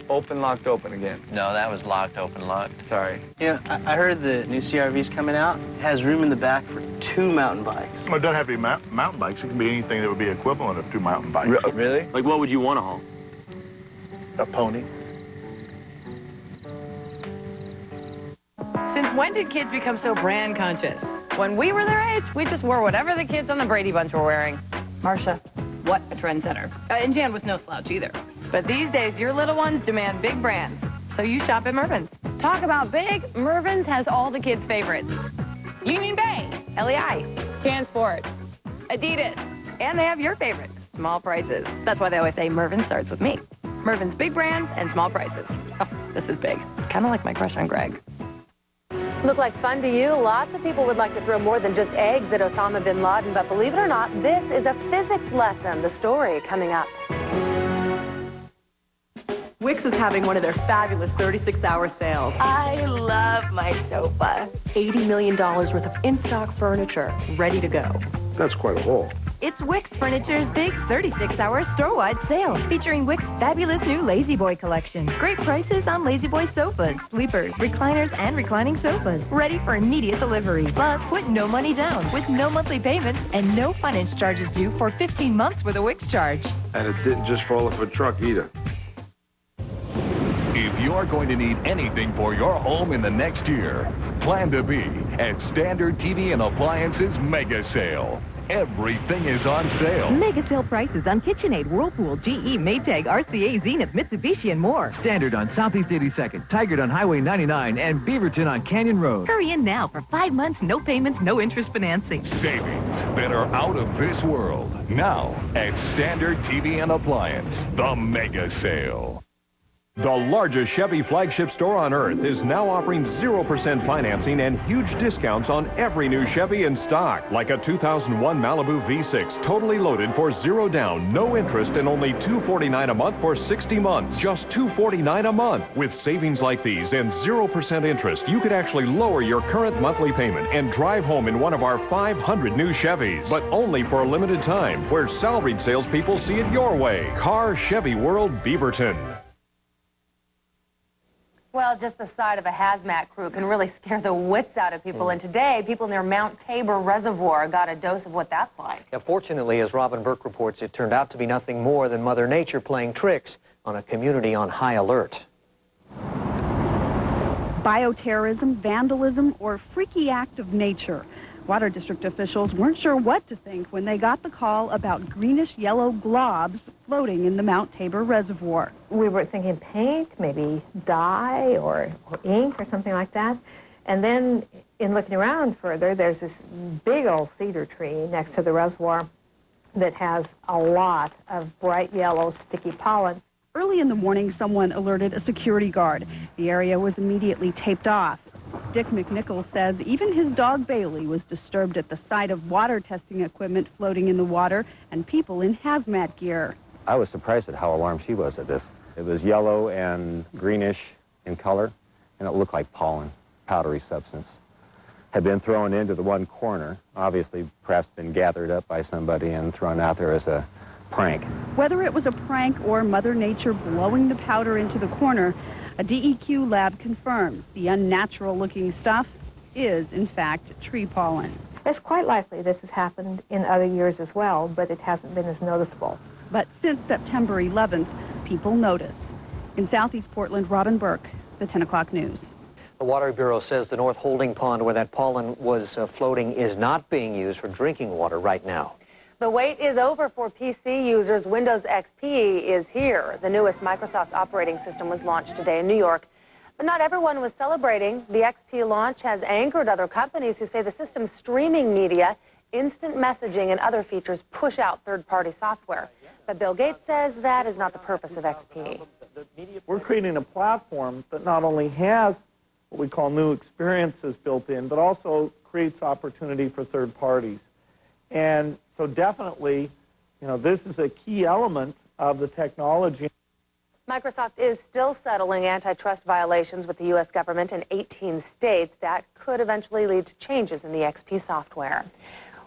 Open, locked, open again. No, that was locked, open, locked. Sorry. Yeah, I heard the new CR-V's coming out. It has room in the back for 2 mountain bikes. Well, it doesn't have to be mountain bikes. It can be anything that would be equivalent of 2 mountain bikes. Really? Like what would you want to haul? A pony. Since when did kids become so brand conscious? When we were their age, we just wore whatever the kids on the Brady Bunch were wearing. Marcia, what a trendsetter. And Jan was no slouch either. But these days, your little ones demand big brands. So you shop at Mervyn's. Talk about big. Mervyn's has all the kids' favorites. Union Bay, LEI, JanSport, Adidas, and they have your favorites. Small prices. That's why they always say Mervyn starts with me. Mervyn's big brands and small prices. Oh, this is big. Kind of like my crush on Greg. Look like fun to you? Lots of people would like to throw more than just eggs at Osama bin Laden, but believe it or not, this is a physics lesson. The story coming up. Wix is having one of their fabulous 36-hour sales. I love my sofa. $80 million worth of in-stock furniture, ready to go. That's quite a haul. It's Wix Furniture's big 36-hour store-wide sale, featuring Wix's fabulous new Lazy Boy collection. Great prices on Lazy Boy sofas, sleepers, recliners, and reclining sofas. Ready for immediate delivery. Plus, put no money down with no monthly payments and no finance charges due for 15 months with a Wix charge. And it didn't just fall off a truck either. If you're going to need anything for your home in the next year, plan to be at Standard TV and Appliances Mega Sale. Everything is on sale. Mega sale prices on KitchenAid, Whirlpool, GE, Maytag, RCA, Zenith, Mitsubishi, and more. Standard on Southeast 82nd, Tigard on Highway 99, and Beaverton on Canyon Road. Hurry in now for 5 months, no payments, no interest financing. Savings that are out of this world. Now at Standard TV and Appliance, the Mega Sale. The largest Chevy flagship store on earth is now offering 0% financing and huge discounts on every new Chevy in stock, like a 2001 Malibu V6, totally loaded for 0 down, no interest, and only $249 a month for 60 months. Just $249 a month. With savings like these and 0% interest, you could actually lower your current monthly payment and drive home in one of our 500 new Chevys, but only for a limited time, where salaried salespeople see it your way. Car Chevy World, Beaverton. Well, just the sight of a hazmat crew can really scare the wits out of people. And today, people near Mount Tabor Reservoir got a dose of what that's like. Yeah, fortunately, as Robin Burke reports, it turned out to be nothing more than Mother Nature playing tricks on a community on high alert. Bioterrorism, vandalism, or freaky act of nature. Water District officials weren't sure what to think when they got the call about greenish-yellow globs floating in the Mount Tabor Reservoir. We were thinking paint, maybe dye or ink or something like that. And then in looking around further, there's this big old cedar tree next to the reservoir that has a lot of bright yellow sticky pollen. Early in the morning, someone alerted a security guard. The area was immediately taped off. Dick McNichol says even his dog Bailey was disturbed at the sight of water testing equipment floating in the water and people in hazmat gear. I was surprised at how alarmed she was at this. It was yellow and greenish in color, and it looked like pollen, powdery substance. Had been thrown into the one corner, obviously perhaps been gathered up by somebody and thrown out there as a prank. Whether it was a prank or Mother Nature blowing the powder into the corner, a DEQ lab confirms the unnatural-looking stuff is, in fact, tree pollen. It's quite likely this has happened in other years as well, but it hasn't been as noticeable. But since September 11th, people notice. In Southeast Portland, Robin Burke, the 10 o'clock news. The Water Bureau says the North Holding Pond where that pollen was floating is not being used for drinking water right now. The wait is over for PC users. Windows XP is here. The newest Microsoft operating system was launched today in New York. But not everyone was celebrating. The XP launch has angered other companies who say the system's streaming media instant messaging and other features push out third-party software. But Bill Gates says that is not the purpose of XP. We're creating a platform that not only has what we call new experiences built in, but also creates opportunity for third parties. And so definitely, this is a key element of the technology. Microsoft is still settling antitrust violations with the U.S. government in 18 states. That could eventually lead to changes in the XP software.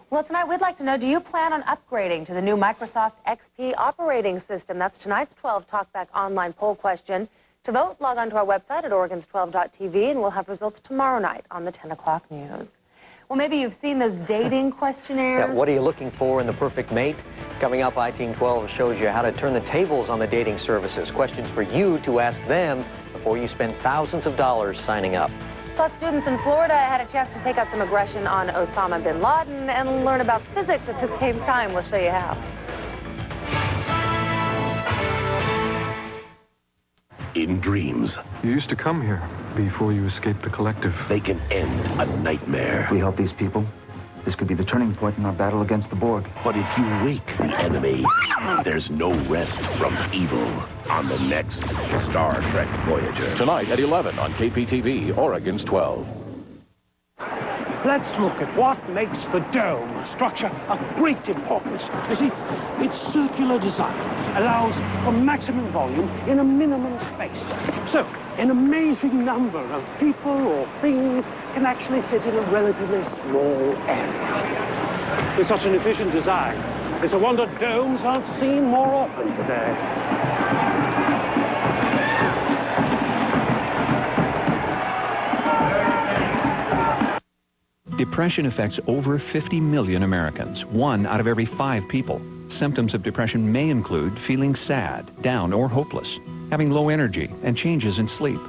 Well, tonight we'd like to know, do you plan on upgrading to the new Microsoft XP operating system? That's tonight's 12 Talkback online poll question. To vote, log on to our website at Oregons12.tv, and we'll have results tomorrow night on the 10 o'clock news. Well, maybe you've seen those dating questionnaires. Yeah, what are you looking for in the perfect mate? Coming up, IT12 shows you how to turn the tables on the dating services. Questions for you to ask them before you spend thousands of dollars signing up. Plus, students in Florida had a chance to take out some aggression on Osama bin Laden and learn about physics at the same time. We'll show you how. In dreams. You used to come here before you escaped the collective. They can end a nightmare. We help these people. This could be the turning point in our battle against the Borg. But if you wake the enemy, there's no rest from evil on the next Star Trek Voyager. Tonight at 11 on KPTV, Oregon's 12. Let's look at what makes the dome structure of great importance. You see, its circular design allows for maximum volume in a minimum space. So, an amazing number of people or things can actually fit in a relatively small area. With such an efficient design, it's a wonder domes aren't seen more often today. Depression affects over 50 million Americans, 1 out of every 5 people. Symptoms of depression may include feeling sad, down, or hopeless, having low energy, and changes in sleep.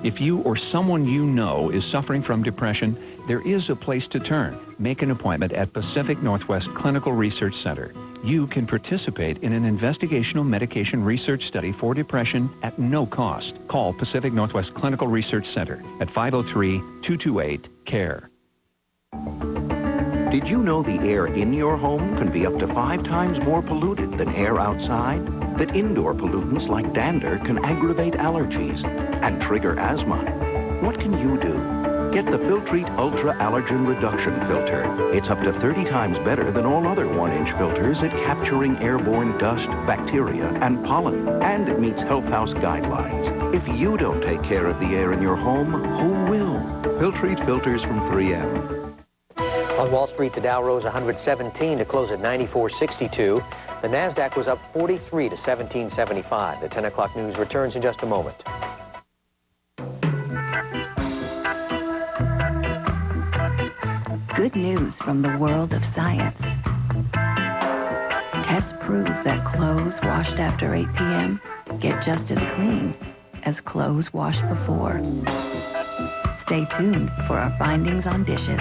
If you or someone you know is suffering from depression, there is a place to turn. Make an appointment at Pacific Northwest Clinical Research Center. You can participate in an investigational medication research study for depression at no cost. Call Pacific Northwest Clinical Research Center at 503-228-CARE. Did you know the air in your home can be up to 5 times more polluted than air outside? That indoor pollutants like dander can aggravate allergies and trigger asthma? What can you do? Get the Filtrete Ultra Allergen Reduction Filter. It's up to 30 times better than all other 1-inch filters at capturing airborne dust, bacteria, and pollen. And it meets Health House guidelines. If you don't take care of the air in your home, who will? Filtrete filters from 3M. On Wall Street, the Dow rose 117 to close at 94.62. The NASDAQ was up 43 to 17.75. The 10 o'clock news returns in just a moment. Good news from the world of science. Tests prove that clothes washed after 8 p.m. get just as clean as clothes washed before. Stay tuned for our findings on dishes.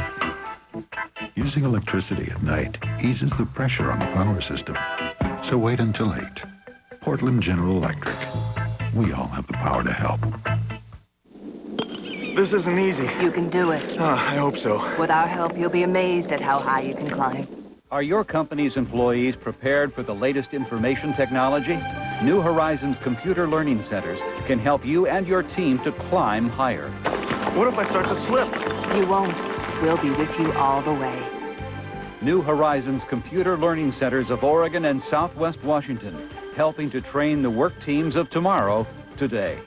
Using electricity at night eases the pressure on the power system. So wait until 8. Portland General Electric. We all have the power to help. This isn't easy. You can do it. I hope so. With our help, you'll be amazed at how high you can climb. Are your company's employees prepared for the latest information technology? New Horizons Computer Learning Centers can help you and your team to climb higher. What if I start to slip? You won't. We'll be with you all the way. New Horizons Computer Learning Centers of Oregon and Southwest Washington, helping to train the work teams of tomorrow, today.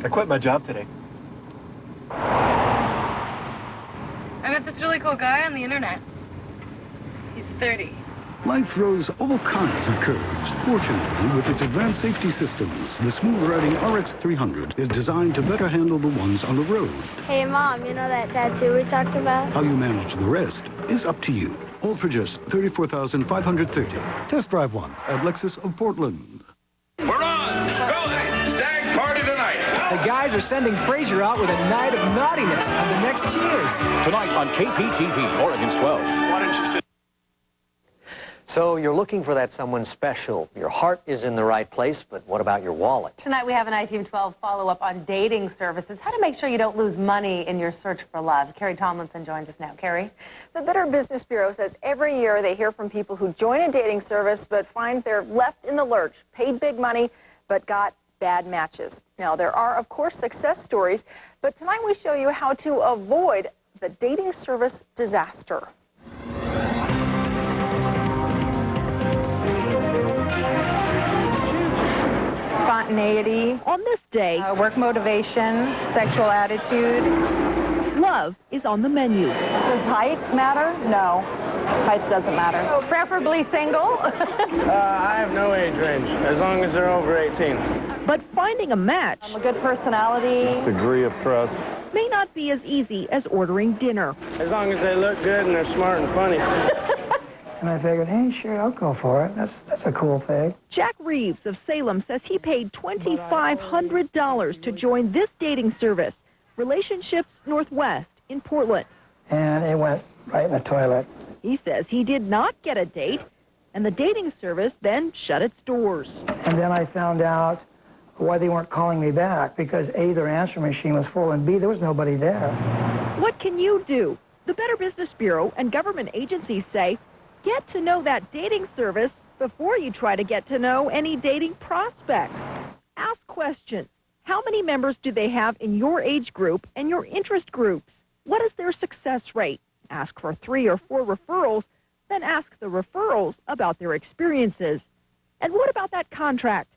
I quit my job today. I met this really cool guy on the internet. He's 30. Life throws all kinds of curves. Fortunately, with its advanced safety systems, the smooth-riding RX300 is designed to better handle the ones on the road. Hey, Mom, you know that tattoo we talked about? How you manage the rest is up to you. All for just $34,530. Test drive one at Lexus of Portland. We're on! Go ahead! Stag party tonight! The guys are sending Frazier out with a night of naughtiness on the next Cheers. Tonight on KPTV, Oregon's 12. Why don't you sit? So you're looking for that someone special. Your heart is in the right place, but what about your wallet? Tonight we have an iTeam12 follow-up on dating services, how to make sure you don't lose money in your search for love. Carrie Tomlinson joins us now. Carrie? The Better Business Bureau says every year they hear from people who join a dating service but find they're left in the lurch, paid big money, but got bad matches. Now, there are, of course, success stories, but tonight we show you how to avoid the dating service disaster. Spontaneity. On this day, work motivation, sexual attitude. love is on the menu. Does height matter? No. Height doesn't matter. So preferably single. I have no age range, as long as they're over 18. But finding a match, A good personality. Degree of trust. may not be as easy as ordering dinner. As long as they look good and they're smart and funny. And I figured, hey, sure, I'll go for it. That's a cool thing. Jack Reeves of Salem says he paid $2,500 to join this dating service, Relationships Northwest in Portland. And it went right in the toilet. He says he did not get a date, and the dating service then shut its doors. And then I found out why they weren't calling me back, because A, their answer machine was full, and B, there was nobody there. What can you do? The Better Business Bureau and government agencies say, get to know that dating service before you try to get to know any dating prospects. Ask questions. How many members do they have in your age group and your interest groups? What is their success rate? Ask for 3 or 4 referrals, then ask the referrals about their experiences. And what about that contract?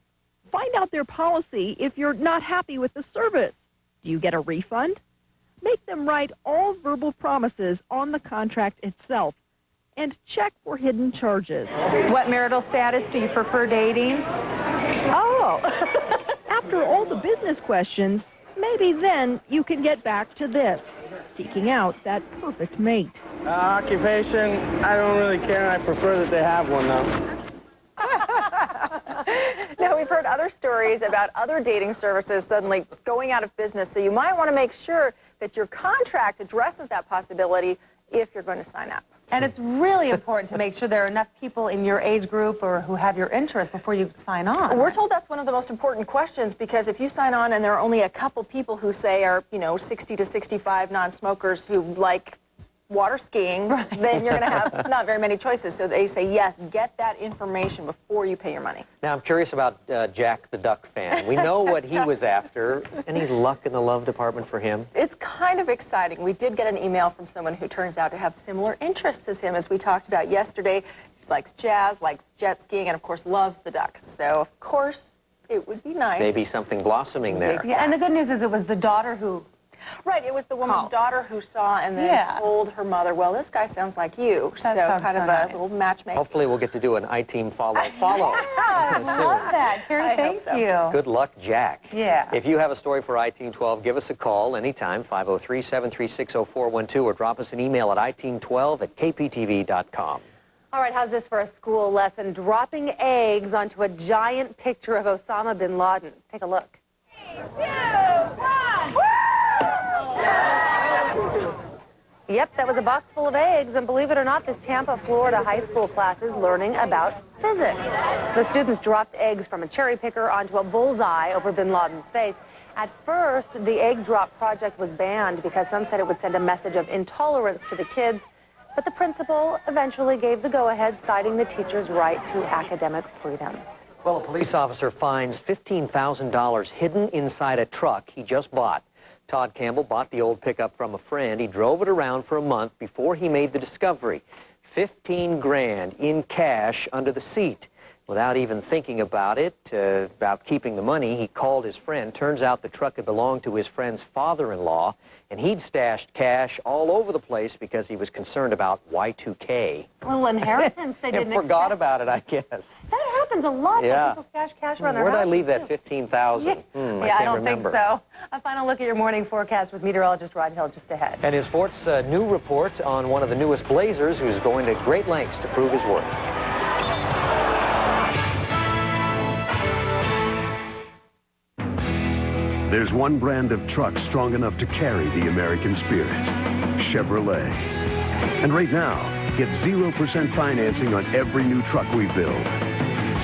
Find out their policy if you're not happy with the service. Do you get a refund? Make them write all verbal promises on the contract itself and check for hidden charges. What marital status do you prefer dating? Oh! After all the business questions, maybe then you can get back to this, seeking out that perfect mate. Occupation, I don't really care. I prefer that they have one, though. Now, we've heard other stories about other dating services suddenly going out of business, so you might want to make sure that your contract addresses that possibility if you're going to sign up. And it's really important to make sure there are enough people in your age group or who have your interest before you sign on. We're told that's one of the most important questions, because if you sign on and there are only a couple people who say are, 60 to 65 non-smokers who like water skiing, then you're going to have not very many choices. So they say, yes, get that information before you pay your money. Now, I'm curious about Jack the Duck fan. We know what he was after. Any luck in the love department for him? It's kind of exciting. We did get an email from someone who turns out to have similar interests as him, as we talked about yesterday. He likes jazz, likes jet skiing, and, of course, loves the ducks. So, of course, it would be nice. Maybe something blossoming there. Yeah, and the good news is it was the daughter who... Right, it was the woman's daughter who saw and then told her mother, well, this guy sounds like you. So kind of a little matchmaking. Hopefully we'll get to do an iTeam follow. Yeah, I love that. Carrie, thank you. Good luck, Jack. Yeah. If you have a story for iTeam12, give us a call anytime, 503-736-0412, or drop us an email at iTeam12@kptv.com. All right, how's this for a school lesson? Dropping eggs onto a giant picture of Osama bin Laden. Take a look. 3, 2, 1. Yep, that was a box full of eggs, and believe it or not, this Tampa, Florida high school class is learning about physics. The students dropped eggs from a cherry picker onto a bullseye over bin Laden's face. At first, the egg drop project was banned because some said it would send a message of intolerance to the kids, but the principal eventually gave the go-ahead, citing the teacher's right to academic freedom. Well, a police officer finds $15,000 hidden inside a truck he just bought. Todd Campbell bought the old pickup from a friend. He drove it around for a month before he made the discovery. 15 grand in cash under the seat. Without even thinking about it, about keeping the money, he called his friend. Turns out the truck had belonged to his friend's father-in-law, and he'd stashed cash all over the place because he was concerned about Y2K. Little inheritance they didn't forgot about it, I guess. That happens a lot. Yeah. People stash cash around their Where'd I house, leave that too. $15,000? I don't remember. think so. A final look at your morning forecast with meteorologist Rod Hill just ahead. And his sports new report on one of the newest Blazers who's going to great lengths to prove his worth. There's one brand of truck strong enough to carry the American spirit, Chevrolet. And right now, Get 0% financing on every new truck we build.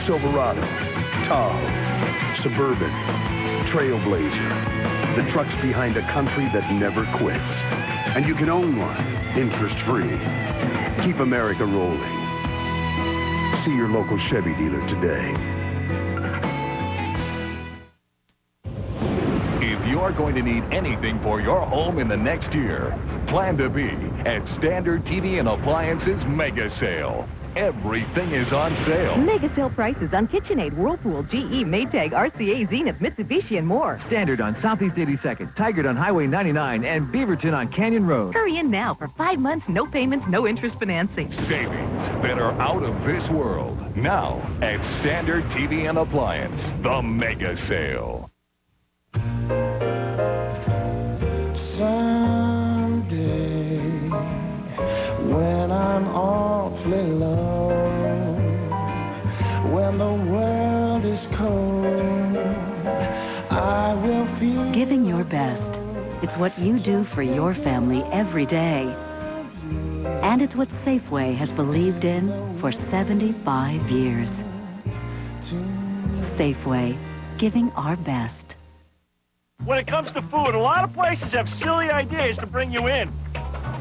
Silverado, Tahoe, Suburban, Trailblazer. The trucks behind a country that never quits. And you can own one, interest-free. Keep America rolling. See your local Chevy dealer today. If you're going to need anything for your home in the next year, plan to be at Standard TV and Appliances Mega Sale. Everything is on sale. Mega sale prices on KitchenAid, Whirlpool, GE, Maytag, RCA, Zenith, Mitsubishi, and more. Standard on Southeast 82nd, Tigard on Highway 99, and Beaverton on Canyon Road. Hurry in now for 5 months, no payments, no interest financing. Savings that are out of this world. Now at Standard TV and Appliance, the Mega Sale. Someday, when I'm awfully low, when the world is cold, I will feel... Giving your best. It's what you do for your family every day. And it's what Safeway has believed in for 75 years. Safeway, giving our best. When it comes to food, a lot of places have silly ideas to bring you in.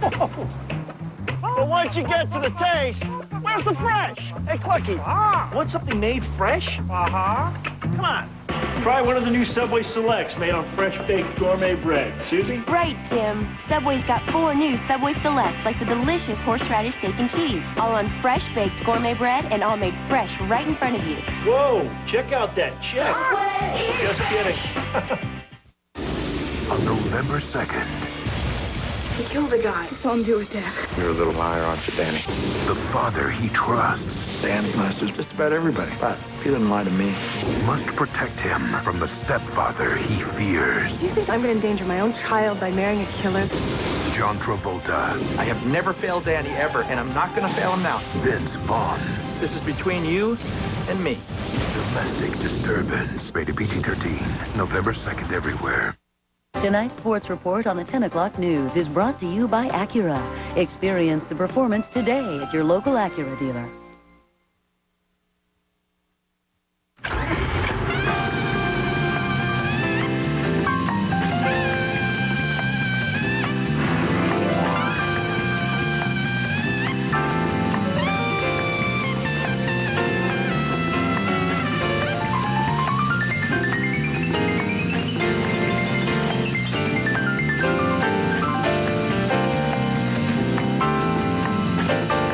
But once you get to the taste, where's the fresh? Hey, Clucky, want something made fresh? Come on. Try one of the new Subway Selects made on fresh-baked gourmet bread. Susie? Right, Jim. Subway's got 4 new Subway Selects, like the delicious horseradish steak and cheese, all on fresh-baked gourmet bread and all made fresh right in front of you. Whoa, check out that check. Just kidding. On November 2nd, He killed a guy. Saw him do it, Dad. you're a little higher, aren't you, Danny? The father he trusts. Danny masters just about everybody, but he doesn't lie to me. Must protect him from the stepfather he fears. Do you think I'm going to endanger my own child by marrying a killer? John Travolta. I have never failed Danny ever, and I'm not going to fail him now. Vince Vaughn. This is between you and me. Domestic disturbance. Rated PG-13. November 2nd everywhere. Tonight's sports report on the 10 o'clock news is brought to you by Acura. Experience the performance today at your local Acura dealer.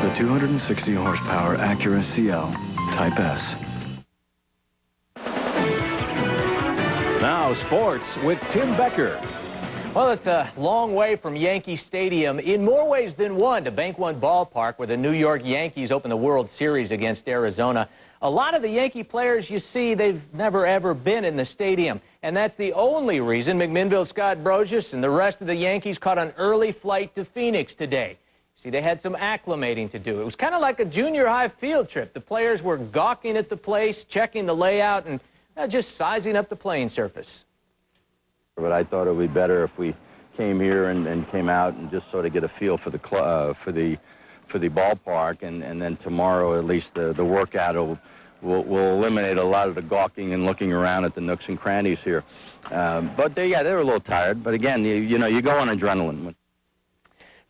The 260 horsepower Acura CL Type S. Now sports with Tim Becker. Well, it's a long way from Yankee Stadium in more ways than one to Bank One Ballpark, where the New York Yankees open the World Series against Arizona. A lot of the Yankee players you see, they've never, ever been in the stadium. And that's the only reason McMinnville's Scott Brosius and the rest of the Yankees caught an early flight to Phoenix today. See, they had some acclimating to do. It was kind of like a junior high field trip. The players were gawking at the place, checking the layout, and just sizing up the playing surface. But I thought it would be better if we came here and came out and just sort of get a feel for the for the ballpark, and then tomorrow at least the workout will eliminate a lot of the gawking and looking around at the nooks and crannies here. But they were a little tired. But again, you know, you go on adrenaline.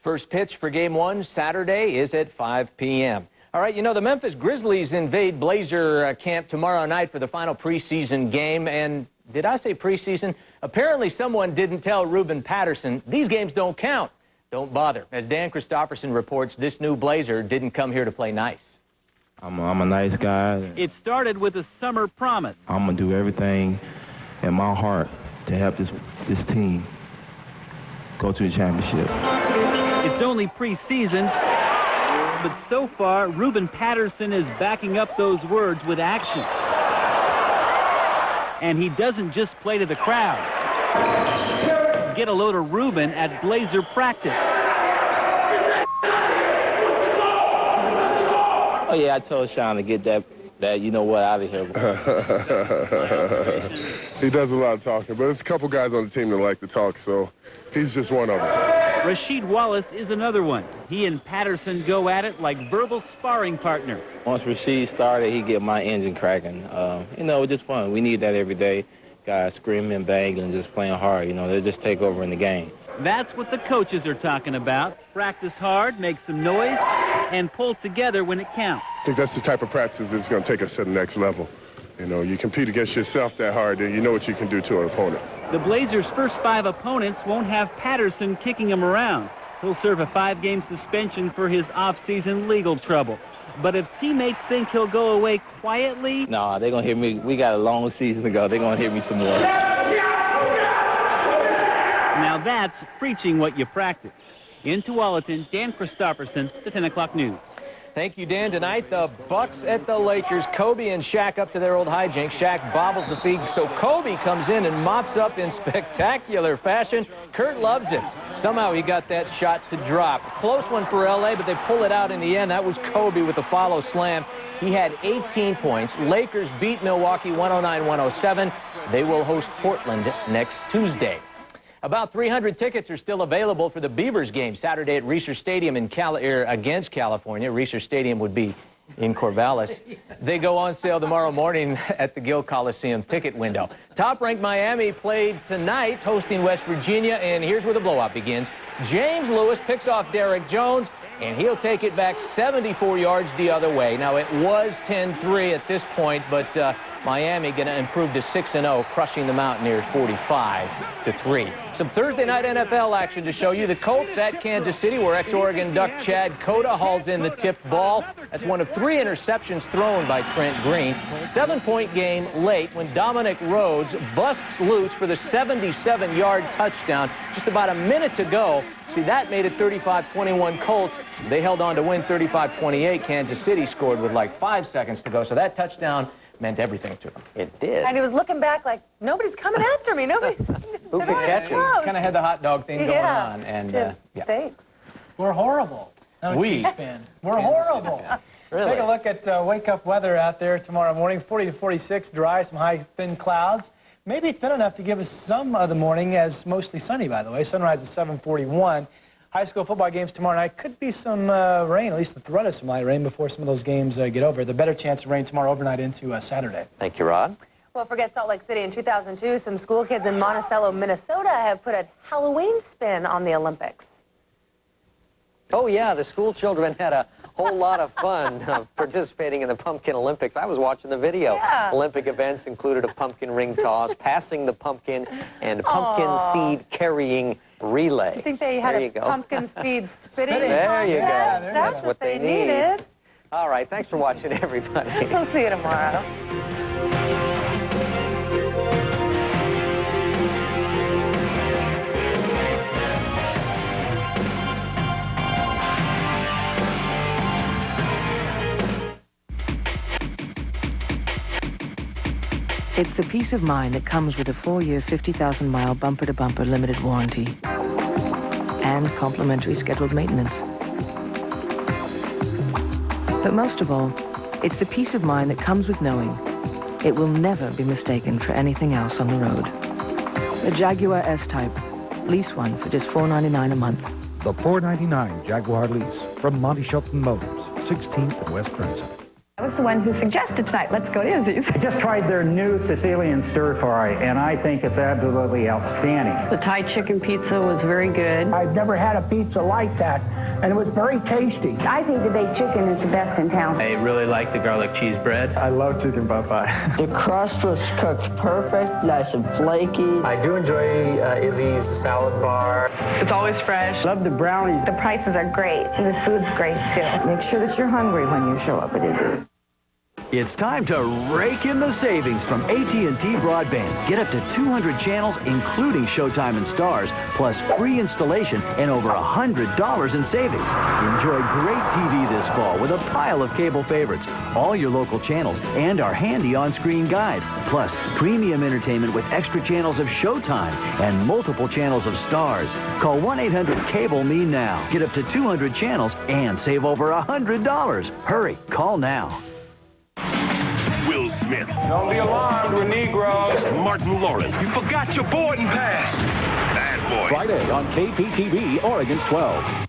First pitch for Game 1 Saturday is at 5 p.m. All right, you know, the Memphis Grizzlies invade Blazer camp tomorrow night for the final preseason game. And did I say preseason? Apparently someone didn't tell Ruben Patterson these games don't count. Don't bother. As Dan Christopherson reports, this new Blazer didn't come here to play nice. I'm a nice guy. It started with a summer promise. I'm going to do everything in my heart to help this team go to the championship. It's only preseason, but so far, Ruben Patterson is backing up those words with action. And he doesn't just play to the crowd. Get a load of Ruben at Blazer practice. Oh, yeah, I told Sean to get that you know what, out of here. He does a lot of talking, but there's a couple guys on the team that like to talk, so he's just one of them. Rasheed Wallace is another one. He and Patterson go at it like verbal sparring partners. Once Rasheed started, he get my engine cracking. You know, it's just fun. We need that every day. Guys screaming and banging and just playing hard. You know, they just take over in the game. That's what the coaches are talking about. Practice hard, make some noise, and pull together when it counts. I think that's the type of practice that's going to take us to the next level. You know, you compete against yourself that hard, then you know what you can do to an opponent. The Blazers' first 5 opponents won't have Patterson kicking him around. He'll serve a 5-game suspension for his off-season legal trouble. But if teammates think he'll go away quietly... No, they're going to hear me. We got a long season to go. They're going to hear me some more. Now that's preaching what you practice. In Tualatin, Dan Christopherson, the 10 o'clock news. Thank you, Dan. Tonight, the Bucks at the Lakers. Kobe and Shaq up to their old hijinks. Shaq bobbles the feed, so Kobe comes in and mops up in spectacular fashion. Kurt loves it. Somehow he got that shot to drop. Close one for L.A., but they pull it out in the end. That was Kobe with the follow slam. He had 18 points. Lakers beat Milwaukee 109-107. They will host Portland next Tuesday. About 300 tickets are still available for the Beavers game Saturday at Reser Stadium against California. Reser Stadium would be in Corvallis. They go on sale tomorrow morning at the Gill Coliseum ticket window. Top-ranked Miami played tonight hosting West Virginia, and here's where the blowout begins. James Lewis picks off Derek Jones, and he'll take it back 74 yards the other way. Now, it was 10-3 at this point, but Miami going to improve to 6-0, crushing the Mountaineers 45-3. Some Thursday night NFL action to show you. The Colts at Kansas City, where ex-Oregon Duck Chad Cota hauls in the tipped ball. That's one of 3 interceptions thrown by Trent Green. 7-point game late when Dominic Rhodes busts loose for the 77-yard touchdown. Just about a minute to go. See, that made it 35-21 Colts. They held on to win 35-28. Kansas City scored with like 5 seconds to go. So that touchdown meant everything to him. It did. And he was looking back like, nobody's coming after me. Nobody. Who could catch him? Kind of had the hot dog thing going on. And yeah. Thanks. We're horrible. We. We're horrible. Really? Take a look at wake-up weather out there tomorrow morning. 40 to 46, dry, some high, thin clouds. Maybe thin enough to give us some of the morning as mostly sunny, by the way. Sunrise at 7:41. High school football games tomorrow night. Could be some rain, at least the threat of some light rain before some of those games get over. The better chance of rain tomorrow overnight into Saturday. Thank you, Rod. Well, forget Salt Lake City. In 2002, some school kids in Monticello, Minnesota have put a Halloween spin on the Olympics. Oh, yeah, the school children had a whole lot of fun participating in the Pumpkin Olympics. I was watching the video. Yeah. Olympic events included a pumpkin ring toss, passing the pumpkin, and pumpkin seed carrying relay. I think they had a pumpkin seed spitting. There you go. That's what they needed. All right, thanks for watching, everybody. We'll see you tomorrow. It's the peace of mind that comes with a 4-year, 50,000-mile bumper-to-bumper limited warranty and complimentary scheduled maintenance. But most of all, it's the peace of mind that comes with knowing it will never be mistaken for anything else on the road. The Jaguar S-Type. Lease one for just $4.99 a month. The $4.99 Jaguar lease from Monty Shelton Motors, 16th and West Princeton. I was the one who suggested tonight, let's go to Izzy's. I just tried their new Sicilian stir-fry, and I think it's absolutely outstanding. The Thai chicken pizza was very good. I've never had a pizza like that, and it was very tasty. I think the baked chicken is the best in town. I really like the garlic cheese bread. I love chicken pot pie. The crust was cooked perfect, nice and flaky. I do enjoy Izzy's salad bar. It's always fresh. Love the brownies. The prices are great, and the food's great, too. Make sure that you're hungry when you show up at Izzy's. It's time to rake in the savings from AT&T Broadband. Get up to 200 channels, including Showtime and Stars, plus free installation and over $100 in savings. Enjoy great TV this fall with a pile of cable favorites, all your local channels, and our handy on-screen guide. Plus, premium entertainment with extra channels of Showtime and multiple channels of Stars. Call 1-800-CABLE-ME now. Get up to 200 channels and save over $100. Hurry, call now. Will Smith. Don't be alarmed, we're Negroes. Martin Lawrence. You forgot your boarding pass. Bad Boys. Friday on KPTV, Oregon's 12.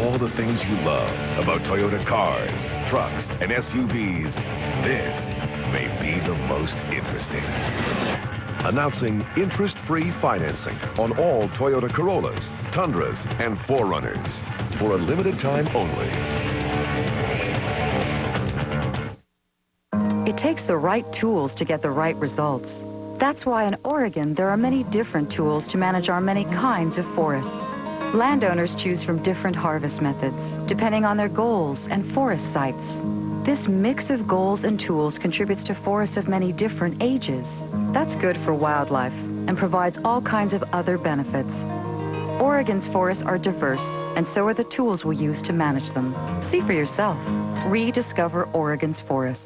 all the things you love about Toyota cars, trucks, and SUVs, this may be the most interesting. Announcing interest-free financing on all Toyota Corollas, Tundras, and 4Runners for a limited time only. It takes the right tools to get the right results. That's why in Oregon, there are many different tools to manage our many kinds of forests. Landowners choose from different harvest methods, depending on their goals and forest sites. This mix of goals and tools contributes to forests of many different ages. That's good for wildlife and provides all kinds of other benefits. Oregon's forests are diverse, and so are the tools we use to manage them. See for yourself. Rediscover Oregon's forests.